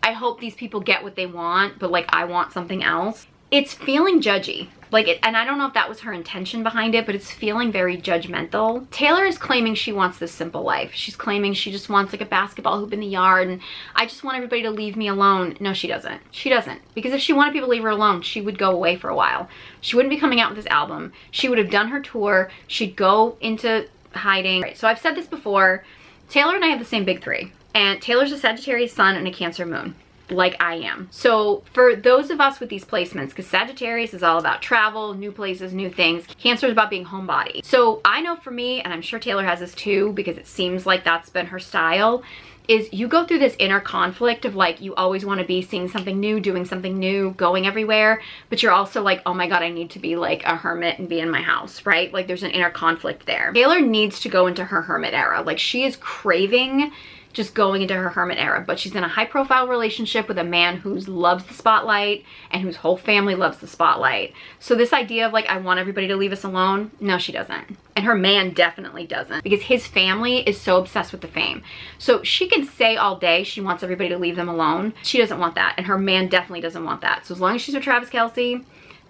I hope these people get what they want, but like I want something else, it's feeling judgy. Like, and I don't know if that was her intention behind it, but it's feeling very judgmental. Taylor is claiming she wants this simple life. She's claiming she just wants like a basketball hoop in the yard and I just want everybody to leave me alone. No, she doesn't. She doesn't. Because if she wanted people to leave her alone, she would go away for a while. She wouldn't be coming out with this album. She would have done her tour. She'd go into hiding. Right, so I've said this before. Taylor and I have the same big three. And Taylor's a Sagittarius sun and a Cancer moon, like I am. So for those of us with these placements, because Sagittarius is all about travel, new places, new things. Cancer is about being homebody. So I know for me, and I'm sure Taylor has this too, because it seems like that's been her style, is you go through this inner conflict of like, you always want to be seeing something new, doing something new, going everywhere, but you're also like, oh my God, I need to be like a hermit and be in my house, right? Like there's an inner conflict there. Taylor needs to go into her hermit era. Like she is craving just going into her hermit era, but she's in a high profile relationship with a man who loves the spotlight and whose whole family loves the spotlight. So this idea of like, I want everybody to leave us alone, no, she doesn't. And her man definitely doesn't, because his family is so obsessed with the fame. So she can say all day she wants everybody to leave them alone. She doesn't want that. And her man definitely doesn't want that. So as long as she's with Travis Kelce,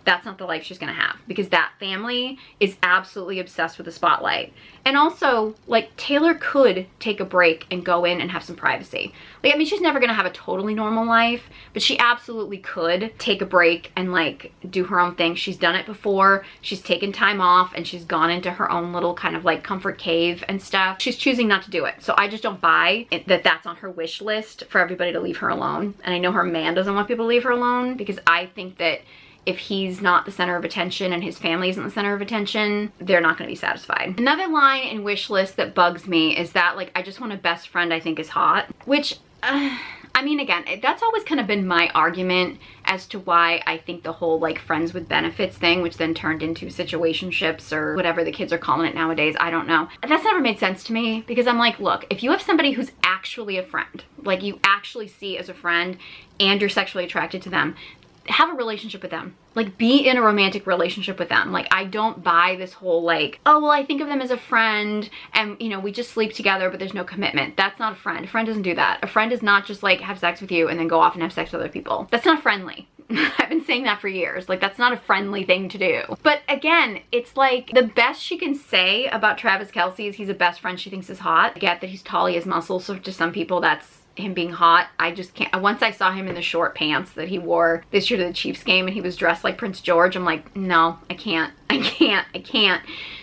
that's not the life she's gonna have, because that family is absolutely obsessed with the spotlight. And also, like, Taylor could take a break and go in and have some privacy. Like, I mean, she's never gonna have a totally normal life, but she absolutely could take a break and like do her own thing. She's done it before. She's taken time off and she's gone into her own little kind of like comfort cave and stuff. She's choosing not to do it. So I just don't buy it, that that's on her wish list for everybody to leave her alone. And I know her man doesn't want people to leave her alone, because I think that if he's not the center of attention and his family isn't the center of attention, they're not going to be satisfied. Another line in wish list that bugs me is that like, I just want a best friend I think is hot, which I mean, again, that's always kind of been my argument as to why I think the whole like friends with benefits thing, which then turned into situationships or whatever the kids are calling it nowadays, I don't know. That's never made sense to me, because I'm like, look, if you have somebody who's actually a friend, like you actually see as a friend and you're sexually attracted to them, have a relationship with them. Like, be in a romantic relationship with them. Like, I don't buy this whole like, oh, well, I think of them as a friend and, you know, we just sleep together, but there's no commitment. That's not a friend. A friend doesn't do that. A friend does not just like have sex with you and then go off and have sex with other people. That's not friendly. I've been saying that for years. Like, that's not a friendly thing to do. But again, it's like the best she can say about Travis Kelce is he's a best friend she thinks is hot. I get that he's tall, he has muscles, so to some people that's him being hot. I just can't. Once I saw him in the short pants that he wore this year to the Chiefs game and he was dressed like Prince George, I'm like, no, I can't.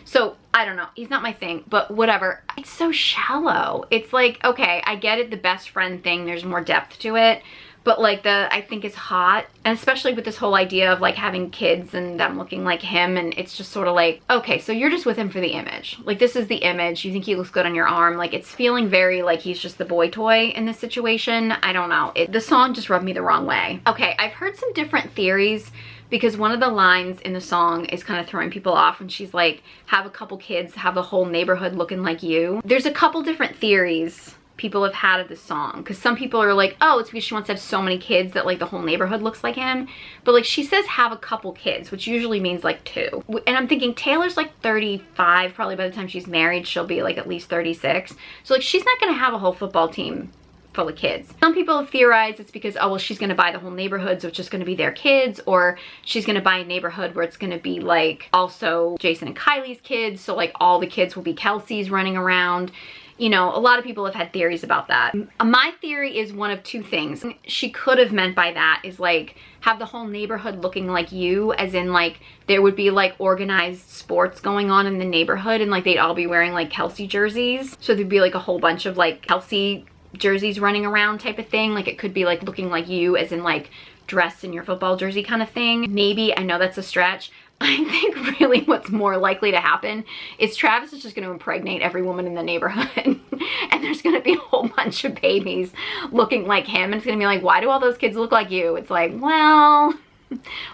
So I don't know, he's not my thing, but whatever. It's so shallow. It's like, okay, I get it, the best friend thing, there's more depth to it, but like I think is hot, and especially with this whole idea of like having kids and them looking like him, and it's just sort of like, okay, so you're just with him for the image. Like, this is the image, you think he looks good on your arm. Like, it's feeling very like he's just the boy toy in this situation. I don't know, the song just rubbed me the wrong way. Okay, I've heard some different theories, because one of the lines in the song is kind of throwing people off when she's like, have a couple kids, have the whole neighborhood looking like you. There's a couple different theories people have had of this song, because some people are like, oh, it's because she wants to have so many kids that like the whole neighborhood looks like him. But like, she says have a couple kids, which usually means like 2. And I'm thinking Taylor's like 35, probably by the time she's married she'll be like at least 36. So like, she's not gonna have a whole football team full of kids. Some people have theorized it's because, oh, well, she's gonna buy the whole neighborhood, so it's just gonna be their kids, or she's gonna buy a neighborhood where it's gonna be like also Jason and Kylie's kids, so like all the kids will be Kelce's running around. You know, a lot of people have had theories about that. My theory is one of 2 things. She could have meant by that is like, have the whole neighborhood looking like you, as in like, there would be like organized sports going on in the neighborhood and like they'd all be wearing like Kelce jerseys. So there'd be like a whole bunch of like Kelce jerseys running around type of thing. Like, it could be like looking like you, as in like dressed in your football jersey kind of thing. Maybe, I know that's a stretch. I think really what's more likely to happen is Travis is just going to impregnate every woman in the neighborhood and there's going to be a whole bunch of babies looking like him, and it's going to be like, why do all those kids look like you? It's like, well,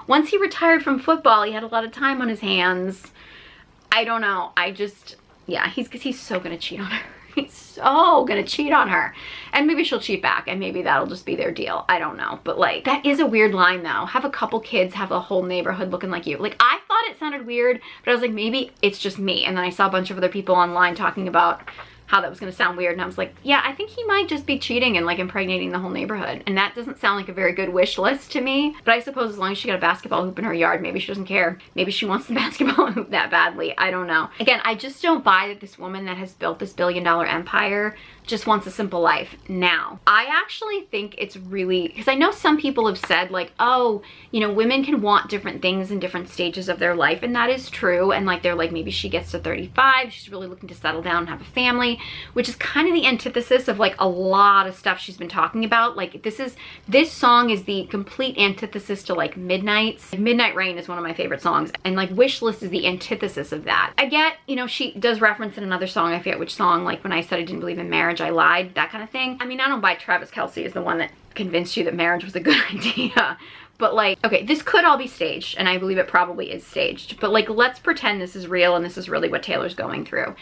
once he retired from football, he had a lot of time on his hands. I don't know. Yeah, he's so going to cheat on her. He's so gonna cheat on her, and maybe she'll cheat back and maybe that'll just be their deal. I don't know, but like, that is a weird line though. Have a couple kids, have a whole neighborhood looking like you. Like, I thought it sounded weird, but I was like, maybe it's just me. And then I saw a bunch of other people online talking about how that was gonna sound weird, and I was like, yeah, I think he might just be cheating and like impregnating the whole neighborhood, and that doesn't sound like a very good wish list to me. But I suppose as long as she got a basketball hoop in her yard, maybe she doesn't care. Maybe she wants the basketball hoop that badly. I don't know. Again, I just don't buy that this woman that has built this billion-dollar empire just wants a simple life. Now, I actually think it's really, because I know some people have said like, oh, you know, women can want different things in different stages of their life, and that is true. And like, they're like, maybe she gets to 35, she's really looking to settle down and have a family, which is kind of the antithesis of like a lot of stuff she's been talking about. Like this song is the complete antithesis to like Midnight's. Midnight Rain is one of my favorite songs, and like Wish List is the antithesis of that. I get, you know, she does reference in another song, I forget which song, like when I said I didn't believe in marriage, I lied, that kind of thing. I mean, I don't buy Travis Kelce is the one that convinced you that marriage was a good idea. But like, okay, this could all be staged, and I believe it probably is staged, but like, let's pretend this is real and this is really what Taylor's going through,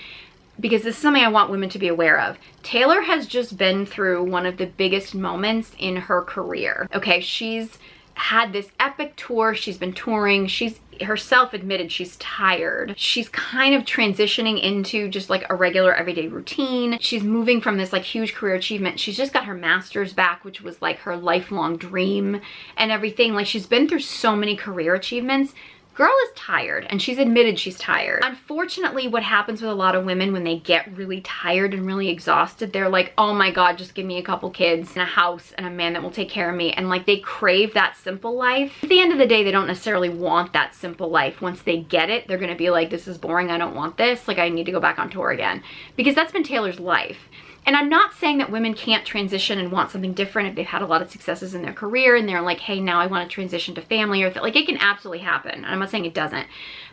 because this is something I want women to be aware of. Taylor has just been through one of the biggest moments in her career. Okay, she's had this epic tour, she's been touring, she's herself admitted she's tired. She's kind of transitioning into just like a regular everyday routine. She's moving from this like huge career achievement. She's just got her master's back, which was like her lifelong dream and everything. Like, she's been through so many career achievements. Girl is tired, and she's admitted she's tired. Unfortunately, what happens with a lot of women when they get really tired and really exhausted, they're like, oh my God, just give me a couple kids and a house and a man that will take care of me. And like, they crave that simple life. At the end of the day, they don't necessarily want that simple life. Once they get it, they're gonna be like, this is boring, I don't want this. Like, I need to go back on tour again. Because that's been Taylor's life. And I'm not saying that women can't transition and want something different if they've had a lot of successes in their career and they're like, hey, now I want to transition to family, or like, it can absolutely happen. And I'm not saying it doesn't.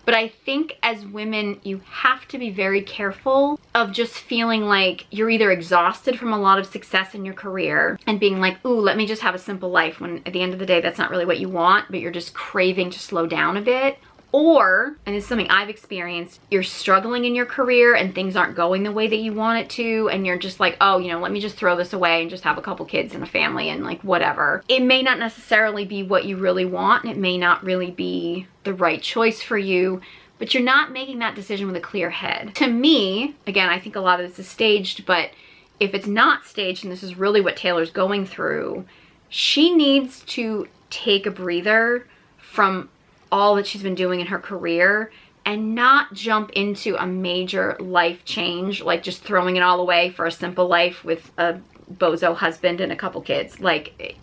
But I think as women, you have to be very careful of just feeling like you're either exhausted from a lot of success in your career and being like, ooh, let me just have a simple life, when at the end of the day, that's not really what you want, but you're just craving to slow down a bit. Or, and this is something I've experienced, you're struggling in your career and things aren't going the way that you want it to, and you're just like, oh, you know, let me just throw this away and just have a couple kids and a family and like whatever. It may not necessarily be what you really want, and it may not really be the right choice for you, but you're not making that decision with a clear head. To me, again, I think a lot of this is staged, but if it's not staged and this is really what Taylor's going through, she needs to take a breather from all that she's been doing in her career and not jump into a major life change, like just throwing it all away for a simple life with a bozo husband and a couple kids. Like,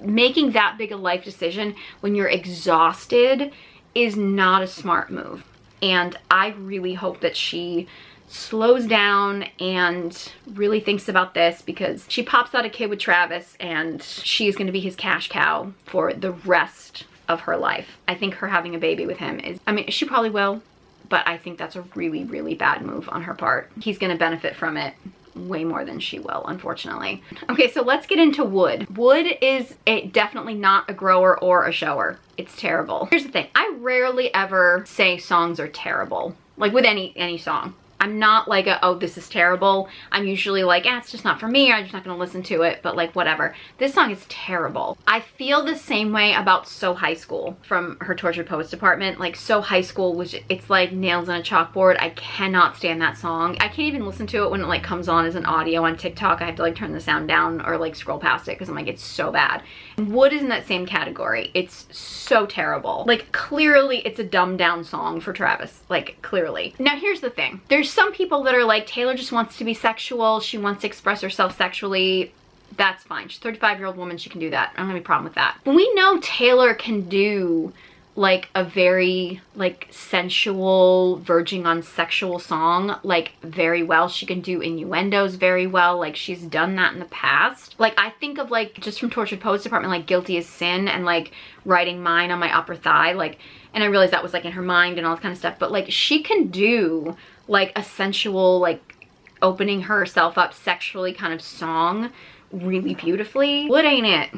making that big a life decision when you're exhausted is not a smart move. And I really hope that she slows down and really thinks about this, because she pops out a kid with Travis and she's going to be his cash cow for the rest of her life. I think her having a baby with him is, I mean, she probably will, but I think that's a really, really bad move on her part. He's gonna benefit from it way more than she will, unfortunately. Okay, so let's get into Wood. Wood is definitely not a grower or a shower. It's terrible. Here's the thing, I rarely ever say songs are terrible, like with any song. I'm not like oh, this is terrible. I'm usually like, it's just not for me, or I'm just not gonna listen to it, but like, whatever. This song is terrible. I feel the same way about So High School from her Tortured Poets department. Like, So High School, which it's like nails on a chalkboard. I cannot stand that song. I can't even listen to it when it like comes on as an audio on TikTok. I have to like turn the sound down or like scroll past it because I'm like, it's so bad. And Wood is in that same category. It's so terrible. Like, clearly it's a dumbed down song for Travis. Like, clearly. Now here's the thing. There's some people that are like, Taylor just wants to be sexual, she wants to express herself sexually. That's fine. She's a 35-year-old woman, she can do that. I don't have any problem with that. But we know Taylor can do like a very like sensual, verging on sexual song like very well. She can do innuendos very well. Like, she's done that in the past. Like, I think of like just from Tortured Poets department, like Guilty as Sin and like Writing Mine on My Upper Thigh. Like, and I realized that was like in her mind and all this kind of stuff, but like, she can do like a sensual, like opening herself up sexually kind of song really beautifully. Wood ain't it.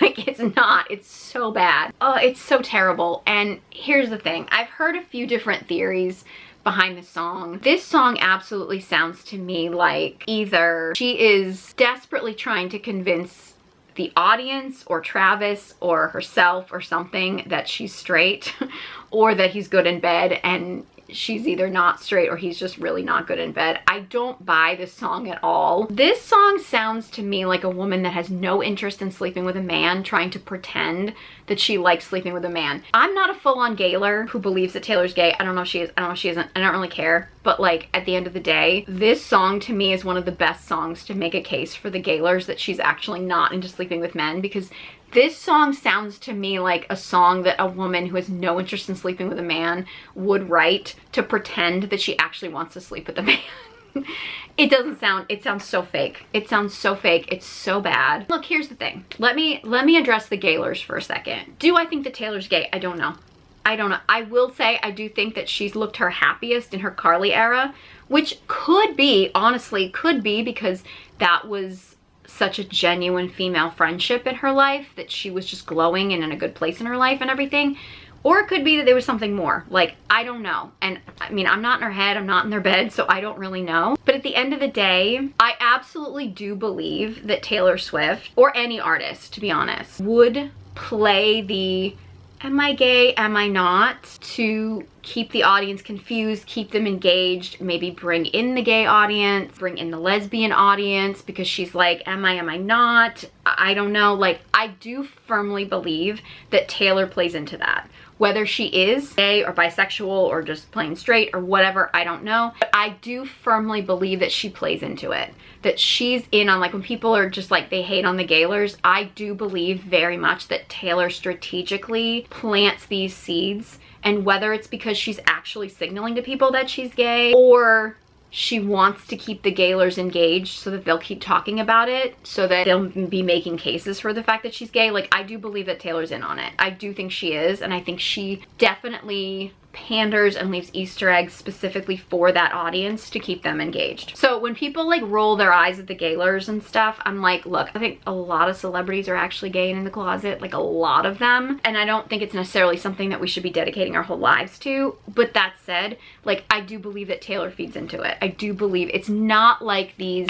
Like, it's not. It's so bad. Oh, it's so terrible. And here's the thing. I've heard a few different theories behind the song. This song absolutely sounds to me like either she is desperately trying to convince the audience or Travis or herself or something that she's straight or that he's good in bed, and she's either not straight or he's just really not good in bed. I don't buy this song at all. This song sounds to me like a woman that has no interest in sleeping with a man trying to pretend that she likes sleeping with a man. I'm not a full-on Gaylor who believes that Taylor's gay. I don't know if she is. I don't know if she isn't. I don't really care. But like at the end of the day, this song to me is one of the best songs to make a case for the Gaylors that she's actually not into sleeping with men, because this song sounds to me like a song that a woman who has no interest in sleeping with a man would write to pretend that she actually wants to sleep with a man. It sounds so fake. It sounds so fake. It's so bad. Look, here's the thing. Let me address the Gaylors for a second. Do I think that Taylor's gay? I don't know. I don't know. I will say I do think that she's looked her happiest in her Carly era, which could be, honestly, could be because that was such a genuine female friendship in her life, that she was just glowing and in a good place in her life and everything. Or it could be that there was something more. Like, I don't know. And I mean, I'm not in her head, I'm not in their bed, so I don't really know. But at the end of the day, I absolutely do believe that Taylor Swift, or any artist, to be honest, would play the am I gay, am I not, to keep the audience confused, keep them engaged, maybe bring in the gay audience, bring in the lesbian audience, because she's like, am I not? I don't know. Like, I do firmly believe that Taylor plays into that. Whether she is gay or bisexual or just plain straight or whatever, I don't know. But I do firmly believe that she plays into it. That she's in on, like, when people are just like, they hate on the Gaylors, I do believe very much that Taylor strategically plants these seeds. And whether it's because she's actually signaling to people that she's gay, or she wants to keep the Gaylors engaged so that they'll keep talking about it, so that they'll be making cases for the fact that she's gay. Like, I do believe that Taylor's in on it. I do think she is, and I think she definitely panders and leaves Easter eggs specifically for that audience to keep them engaged. So when people like roll their eyes at the Gaylors and stuff, I'm like, look, I think a lot of celebrities are actually gay and in the closet, like a lot of them. And I don't think it's necessarily something that we should be dedicating our whole lives to. But that said, like, I do believe that Taylor feeds into it. I do believe it's not like these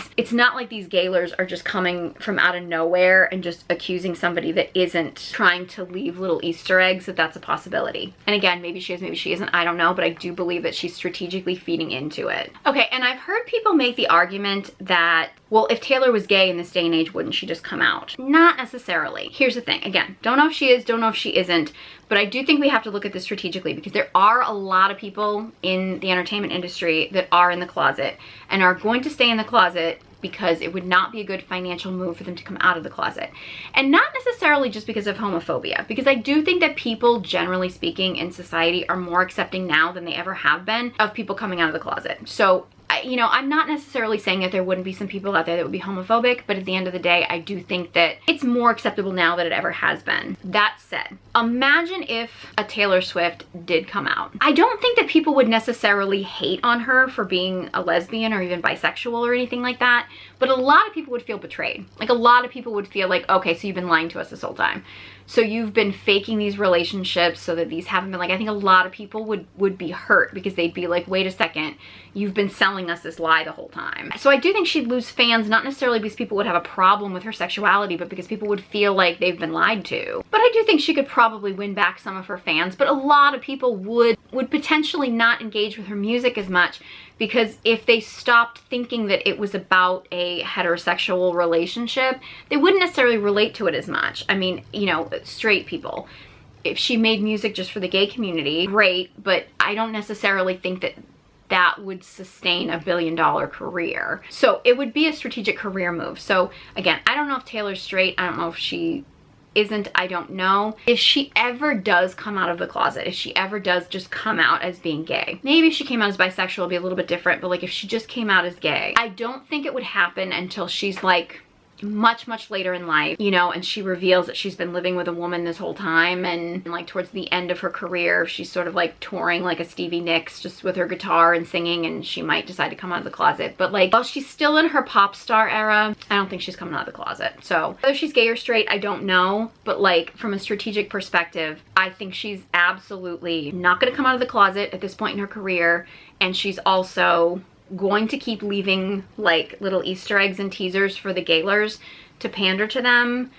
Gaylors are just coming from out of nowhere and just accusing somebody that isn't, trying to leave little Easter eggs that that's a possibility. And again, maybe she is, maybe she isn't, I don't know, but I do believe that she's strategically feeding into it. Okay, and I've heard people make the argument that, well, if Taylor was gay in this day and age, wouldn't she just come out? Not necessarily. Here's the thing. Again, don't know if she is, don't know if she isn't, but I do think we have to look at this strategically, because there are a lot of people in the entertainment industry that are in the closet and are going to stay in the closet because it would not be a good financial move for them to come out of the closet. And not necessarily just because of homophobia, because I do think that people, generally speaking, in society are more accepting now than they ever have been of people coming out of the closet. So, you know, I'm not necessarily saying that there wouldn't be some people out there that would be homophobic, but at the end of the day, I do think that it's more acceptable now than it ever has been. That said, imagine if a Taylor Swift did come out. I don't think that people would necessarily hate on her for being a lesbian or even bisexual or anything like that, but a lot of people would feel betrayed. Like, a lot of people would feel like, okay, so you've been lying to us this whole time. So you've been faking these relationships so that these haven't been, like, I think a lot of people would be hurt, because they'd be like, wait a second, you've been selling us this lie the whole time. So I do think she'd lose fans, not necessarily because people would have a problem with her sexuality, but because people would feel like they've been lied to. But I do think she could probably win back some of her fans, but a lot of people would potentially not engage with her music as much, because if they stopped thinking that it was about a heterosexual relationship, they wouldn't necessarily relate to it as much. I mean, you know, straight people. If she made music just for the gay community, great, but I don't necessarily think that that would sustain a billion-dollar career. So it would be a strategic career move. So again, I don't know if Taylor's straight. I don't know if she isn't. I don't know. If she ever does come out of the closet, if she ever does just come out as being gay, maybe if she came out as bisexual, it'd be a little bit different, but like if she just came out as gay, I don't think it would happen until she's like much later in life, you know, and she reveals that she's been living with a woman this whole time, and like towards the end of her career, she's sort of like touring like a Stevie Nicks, just with her guitar and singing, and she might decide to come out of the closet. But like, while she's still in her pop star era, I don't think she's coming out of the closet. So whether she's gay or straight, I don't know, but like from a strategic perspective, I think she's absolutely not going to come out of the closet at this point in her career, and she's also going to keep leaving like little Easter eggs and teasers for the Gaylors to pander to them,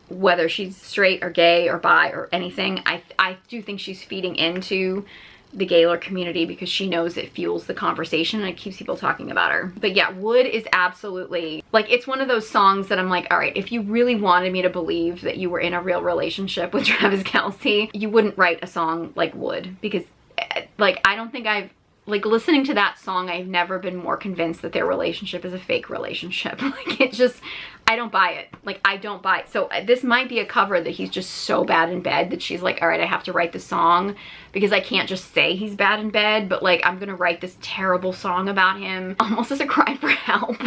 whether she's straight or gay or bi or anything. I do think she's feeding into the Gaylor community because she knows it fuels the conversation and it keeps people talking about her. But yeah, Wood is absolutely, like, it's one of those songs that I'm like, all right, if you really wanted me to believe that you were in a real relationship with Travis Kelce, you wouldn't write a song like Wood, because like, I don't think I've, like, listening to that song, I've never been more convinced that their relationship is a fake relationship. Like, it just, I don't buy it. Like, I don't buy it. So this might be a cover that he's just so bad in bed that she's like, all right, I have to write the song because I can't just say he's bad in bed, but like, I'm gonna write this terrible song about him almost as a cry for help.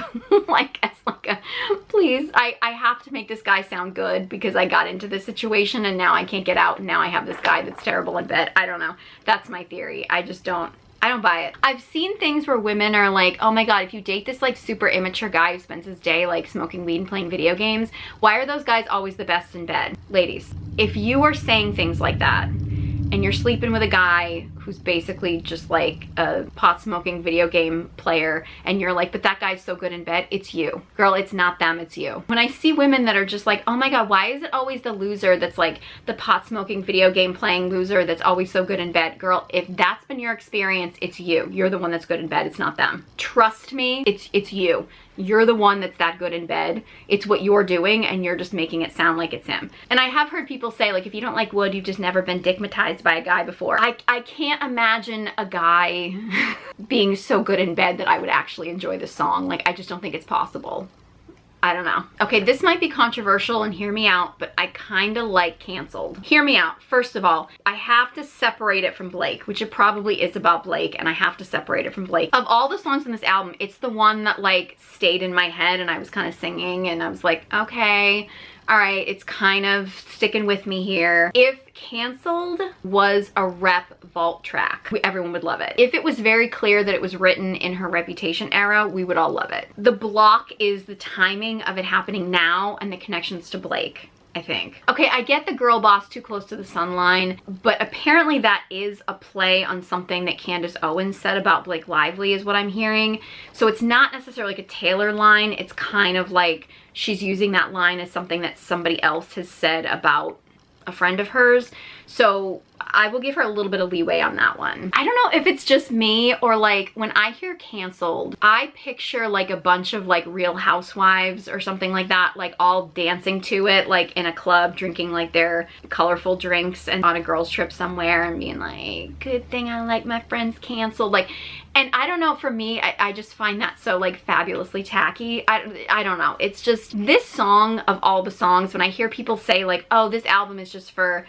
Like, as like a, please, I have to make this guy sound good because I got into this situation and now I can't get out and now I have this guy that's terrible in bed. I don't know. That's my theory. I don't buy it. I've seen things where women are like, oh my god, if you date this like super immature guy who spends his day like smoking weed and playing video games, why are those guys always the best in bed? Ladies, if you are saying things like that and you're sleeping with a guy who's basically just like a pot smoking video game player and you're like, but that guy's so good in bed, it's you. Girl, it's not them, it's you. When I see women that are just like, oh my god, why is it always the loser that's like the pot smoking video game playing loser that's always so good in bed? Girl, if that's been your experience, it's you. You're the one that's good in bed, it's not them. Trust me, it's you. You're the one that's that good in bed. It's what you're doing and you're just making it sound like it's him. And I have heard people say, like, if you don't like Wood, you've just never been dickmatized by a guy before. I can't imagine a guy being so good in bed that I would actually enjoy the song. Like, I just don't think it's possible. I don't know. Okay, this might be controversial and hear me out, but I kind of like Canceled. Hear me out. First of all, I have to separate it from Blake, which it probably is about Blake, and I have to separate it from Blake. Of all the songs in this album, it's the one that like stayed in my head and I was kind of singing and I was like, okay, all right, it's kind of sticking with me here. If Canceled was a rep vault track, everyone would love it. If it was very clear that it was written in her Reputation era, we would all love it. The block is the timing of it happening now and the connections to Blake, I think. Okay, I get the girl boss too close to the sun line, but apparently that is a play on something that Candace Owens said about Blake Lively is what I'm hearing. So it's not necessarily like a Taylor line. It's kind of like she's using that line as something that somebody else has said about a friend of hers. So I will give her a little bit of leeway on that one. I don't know if it's just me or like when I hear Canceled, I picture like a bunch of like Real Housewives or something like that, like all dancing to it, like in a club, drinking like their colorful drinks and on a girls trip somewhere and being like, good thing I like my friends canceled. Like, and I don't know, for me, I just find that so like fabulously tacky. I don't know. It's just this song of all the songs, when I hear people say like, oh, this album is just for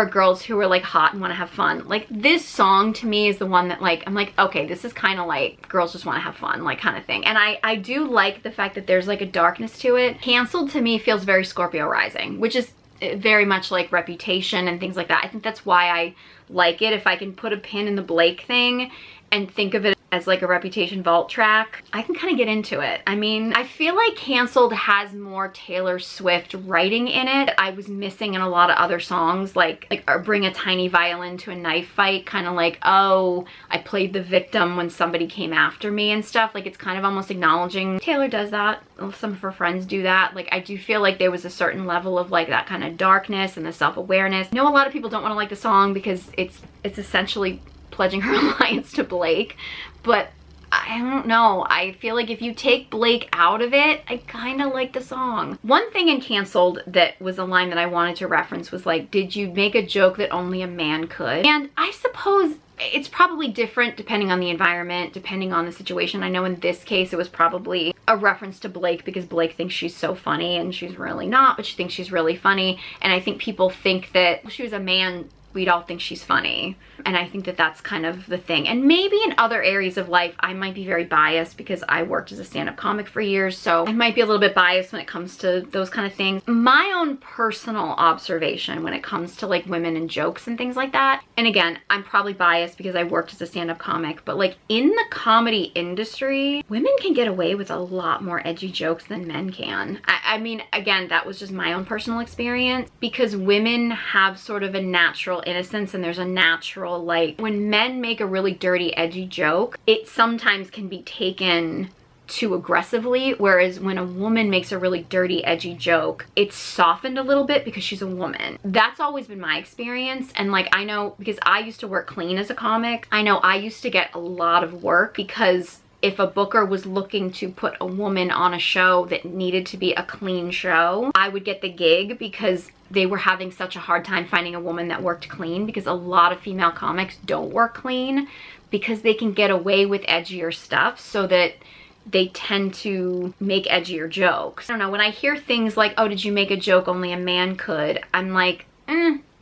girls who are like hot and want to have fun. Like, this song to me is the one that like, I'm like, okay, this is kind of like girls just want to have fun, like kind of thing. And I do like the fact that there's like a darkness to it. Canceled to me feels very Scorpio rising, which is very much like Reputation and things like that. I think that's why I like it. If I can put a pin in the Blake thing and think of it as like a Reputation vault track, I can kind of get into it. I mean, I feel like Canceled has more Taylor Swift writing in it I was missing in a lot of other songs, like Bring a Tiny Violin to a Knife Fight, kind of like, oh, I played the victim when somebody came after me and stuff. Like, it's kind of almost acknowledging Taylor does that. Some of her friends do that. Like, I do feel like there was a certain level of like that kind of darkness and the self-awareness. I know a lot of people don't want to like the song because it's essentially pledging her alliance to Blake, but I don't know. I feel like if you take Blake out of it, I kind of like the song. One thing in Canceled that was a line that I wanted to reference was like, did you make a joke that only a man could? And I suppose it's probably different depending on the environment, depending on the situation. I know in this case it was probably a reference to Blake because Blake thinks she's so funny and she's really not, but she thinks she's really funny. And I think people think that if she was a man, we'd all think she's funny. And I think that that's kind of the thing. And maybe in other areas of life, I might be very biased because I worked as a stand-up comic for years. So I might be a little bit biased when it comes to those kind of things. My own personal observation when it comes to like women and jokes and things like that. And again, I'm probably biased because I worked as a stand-up comic, but like in the comedy industry, women can get away with a lot more edgy jokes than men can. I mean, again, that was just my own personal experience because women have sort of a natural innocence and there's a natural, like, when men make a really dirty, edgy joke, it sometimes can be taken too aggressively, whereas when a woman makes a really dirty, edgy joke, it's softened a little bit because she's a woman. That's always been my experience. And like, I know, because I used to work clean as a comic, I know I used to get a lot of work because if a booker was looking to put a woman on a show that needed to be a clean show, I would get the gig because they were having such a hard time finding a woman that worked clean, because a lot of female comics don't work clean because they can get away with edgier stuff, so that they tend to make edgier jokes. I don't know, when I hear things like, oh, did you make a joke only a man could? I'm like,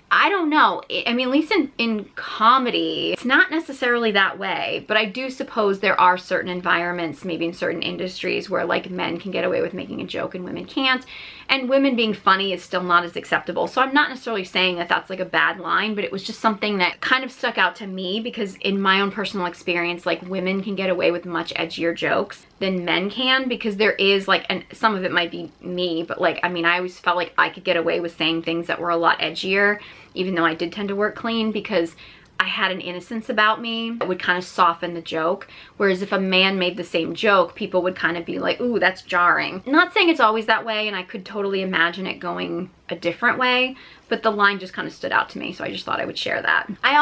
I don't know. I mean, at least in comedy, it's not necessarily that way, but I do suppose there are certain environments, maybe in certain industries, where like men can get away with making a joke and women can't, and women being funny is still not as acceptable. So I'm not necessarily saying that that's like a bad line, but it was just something that kind of stuck out to me, because in my own personal experience, like, women can get away with much edgier jokes than men can, because there is like, and some of it might be me, but like, I mean, I always felt like I could get away with saying things that were a lot edgier, even though I did tend to work clean, because I had an innocence about me that would kind of soften the joke. Whereas if a man made the same joke, people would kind of be like, ooh, that's jarring. Not saying it's always that way, and I could totally imagine it going a different way, but the line just kind of stood out to me, so I just thought I would share that. I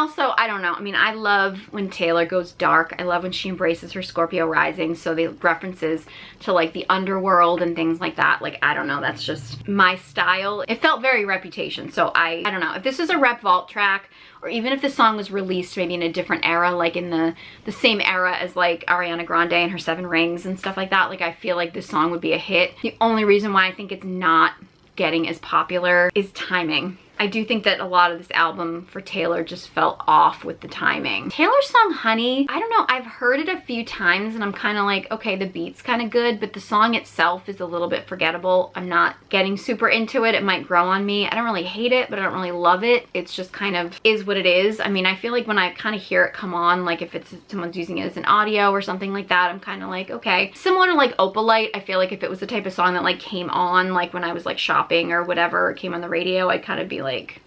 don't know, I mean, I love when Taylor goes dark. I love when she embraces her Scorpio rising, so the references to like the underworld and things like that, like, I don't know, that's just my style. It felt very Reputation, so I don't know. If this is a Rep Vault track, or even if the song was released maybe in a different era, like in the same era as like Ariana Grande and her 7 Rings and stuff like that, like, I feel like this song would be a hit. The only reason why I think it's not getting as popular is timing. I do think that a lot of this album for Taylor just felt off with the timing. Taylor's song Honey, I don't know, I've heard it a few times and I'm kind of like, okay, the beat's kind of good, but the song itself is a little bit forgettable. I'm not getting super into it. It might grow on me. I don't really hate it, but I don't really love it. It's just kind of is what it is. I mean, I feel like when I kind of hear it come on, like if it's someone's using it as an audio or something like that, I'm kind of like, okay. Similar to like Opalite, I feel like if it was the type of song that like came on like when I was like shopping or whatever, it came on the radio, I'd kind of be like,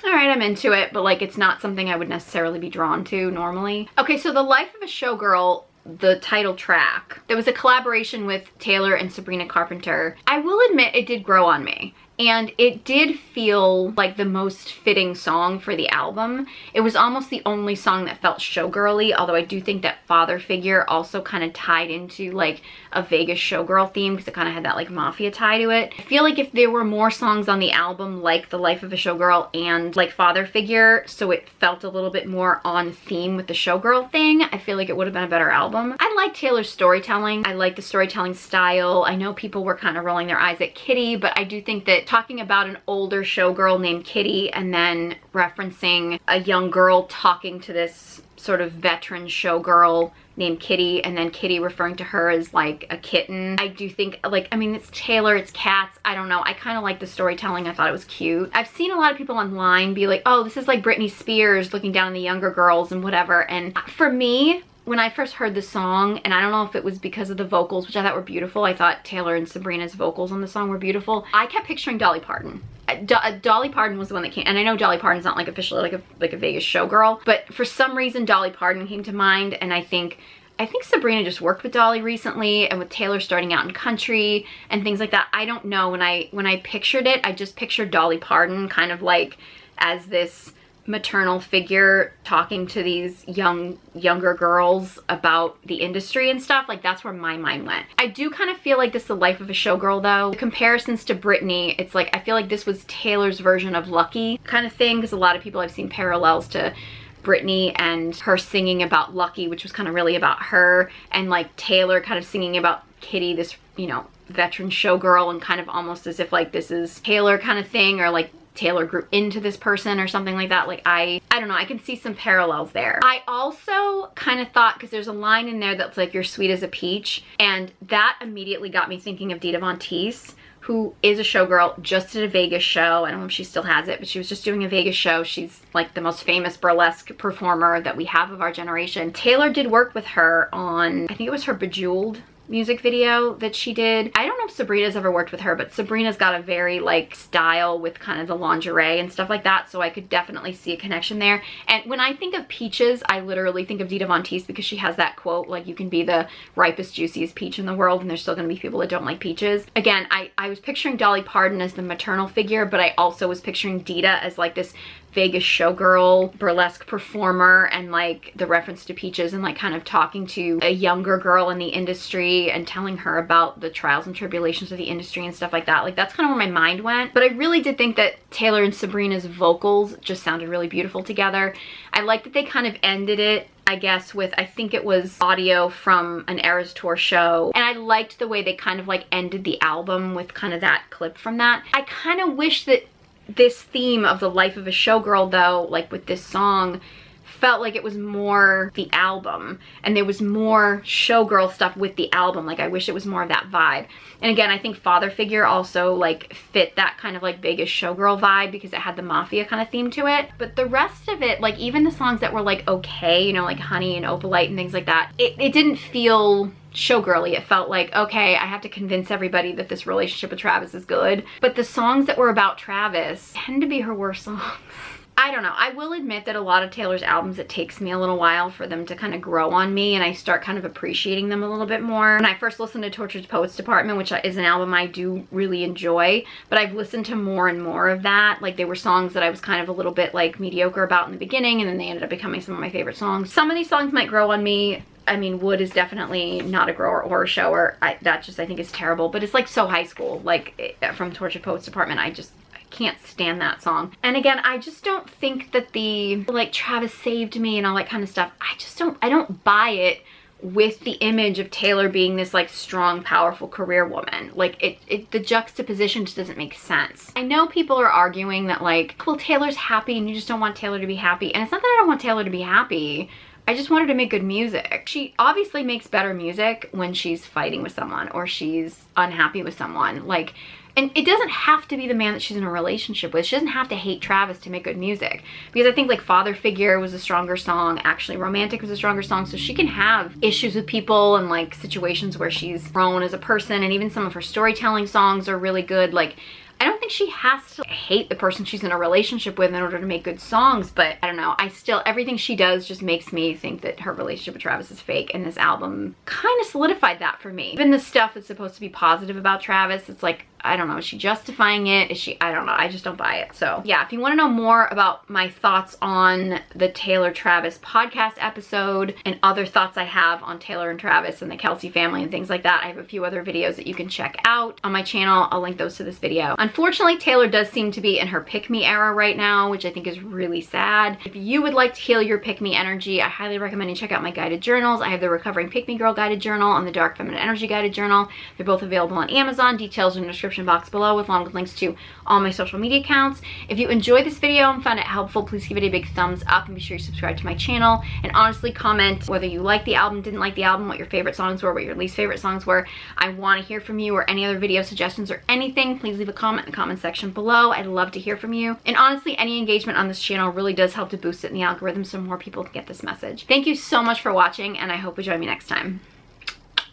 all right, I'm into it, but like, it's not something I would necessarily be drawn to normally. Okay, so The Life of a Showgirl, the title track, there was a collaboration with Taylor and Sabrina Carpenter. I will admit it did grow on me. And it did feel like the most fitting song for the album. It was almost the only song that felt showgirly, although I do think that Father Figure also kind of tied into like a Vegas showgirl theme, because it kind of had that like mafia tie to it. I feel like if there were more songs on the album like The Life of a Showgirl and like Father Figure, so it felt a little bit more on theme with the showgirl thing, I feel like it would have been a better album. I like Taylor's storytelling. I like the storytelling style. I know people were kind of rolling their eyes at Kitty, but I do think that talking about an older showgirl named Kitty and then referencing a young girl talking to this sort of veteran showgirl named Kitty, and then Kitty referring to her as like a kitten. I do think, like, I mean, it's Taylor, it's cats, I don't know. I kind of like the storytelling. I thought it was cute. I've seen a lot of people online be like, oh, this is like Britney Spears looking down on the younger girls and whatever. And for me, when I first heard the song, and I don't know if it was because of the vocals, which I thought were beautiful. I thought Taylor and Sabrina's vocals on the song were beautiful. I kept picturing Dolly Parton. Dolly Parton was the one that came, and I know Dolly Parton's not like officially like a Vegas showgirl, but for some reason Dolly Parton came to mind, and I think Sabrina just worked with Dolly recently, and with Taylor starting out in country and things like that. I don't know, when I pictured it, I just pictured Dolly Parton kind of like as this maternal figure talking to these younger girls about the industry and stuff. Like, that's where my mind went. I do kind of feel like this is the life of a showgirl though. The comparisons to Britney, it's like I feel like this was Taylor's version of Lucky kind of thing, because a lot of people I've seen parallels to Britney and her singing about Lucky, which was kind of really about her, and like Taylor kind of singing about Kitty, this, you know, veteran showgirl, and kind of almost as if like this is Taylor kind of thing, or like Taylor grew into this person or something like that. Like, I don't know, I can see some parallels there. I also kind of thought, because there's a line in there that's like, you're sweet as a peach, and that immediately got me thinking of Dita Von Teese, who is a showgirl, just did a Vegas show. I don't know if she still has it, but she was just doing a Vegas show. She's like the most famous burlesque performer that we have of our generation. Taylor did work with her on, I think it was her Bejeweled music video that she did. I don't know if Sabrina's ever worked with her, but Sabrina's got a very like style with kind of the lingerie and stuff like that, so I could definitely see a connection there. And when I think of peaches, I literally think of Dita Von Teese, because she has that quote, like, you can be the ripest, juiciest peach in the world and there's still gonna be people that don't like peaches. Again, I was picturing Dolly Parton as the maternal figure, but I also was picturing Dita as like this Vegas showgirl burlesque performer, and like the reference to peaches and like kind of talking to a younger girl in the industry and telling her about the trials and tribulations of the industry and stuff like that. Like, that's kind of where my mind went. But I really did think that Taylor and Sabrina's vocals just sounded really beautiful together. I like that they kind of ended it, I guess, with, I think it was audio from an Eras Tour show. And I liked the way they kind of like ended the album with kind of that clip from that. I kind of wish that this theme of the life of a showgirl, though, like with this song, felt like it was more the album and there was more showgirl stuff with the album. Like, I wish it was more of that vibe. And again, I think Father Figure also like fit that kind of like Vegas showgirl vibe because it had the mafia kind of theme to it. But the rest of it, like even the songs that were like okay, you know, like Honey and Opalite and things like that, it didn't feel showgirly. It felt like, okay, I have to convince everybody that this relationship with Travis is good. But the songs that were about Travis tend to be her worst songs. I don't know. I will admit that a lot of Taylor's albums, it takes me a little while for them to kind of grow on me and I start kind of appreciating them a little bit more. When I first listened to Tortured Poets Department, which is an album I do really enjoy, but I've listened to more and more of that. Like, there were songs that I was kind of a little bit like mediocre about in the beginning, and then they ended up becoming some of my favorite songs. Some of these songs might grow on me. I mean, Wood is definitely not a grower or a shower. That just, I think, is terrible. But it's like so high school, like from Tortured Poets Department. I can't stand that song. And again, I just don't think that the like Travis saved me and all that kind of stuff, I don't buy it with the image of Taylor being this like strong, powerful career woman. Like, the juxtaposition just doesn't make sense. I know people are arguing that like, well, Taylor's happy and you just don't want Taylor to be happy. And it's not that I don't want Taylor to be happy. I just want her to make good music. She obviously makes better music when she's fighting with someone or she's unhappy with someone. Like, and it doesn't have to be the man that she's in a relationship with. She doesn't have to hate Travis to make good music. Because I think like Father Figure was a stronger song. Actually, Romantic was a stronger song. So she can have issues with people and like situations where she's grown as a person. And even some of her storytelling songs are really good. Like, I don't think she has to hate the person she's in a relationship with in order to make good songs, but I don't know. Everything she does just makes me think that her relationship with Travis is fake, and this album kind of solidified that for me. Even the stuff that's supposed to be positive about Travis, it's like, I don't know, is she justifying it? Is she, I don't know, I just don't buy it. So yeah, if you want to know more about my thoughts on the Taylor Travis podcast episode and other thoughts I have on Taylor and Travis and the Kelce family and things like that, I have a few other videos that you can check out on my channel. I'll link those to this video. Unfortunately, Taylor does seem to be in her pick-me era right now, which I think is really sad. If you would like to heal your pick-me energy, I highly recommend you check out my guided journals. I have the Recovering Pick-Me Girl guided journal and the Dark Feminine Energy guided journal. They're both available on Amazon. Details in the description box below, along with links to all my social media accounts. If you enjoyed this video and found it helpful, please give it a big thumbs up and be sure you subscribe to my channel. And honestly, comment whether you liked the album, didn't like the album, what your favorite songs were, what your least favorite songs were. I want to hear from you, or any other video suggestions or anything. Please leave a comment in the comment section below. I'd love to hear from you. And honestly, any engagement on this channel really does help to boost it in the algorithm so more people can get this message. Thank you so much for watching, and I hope you join me next time.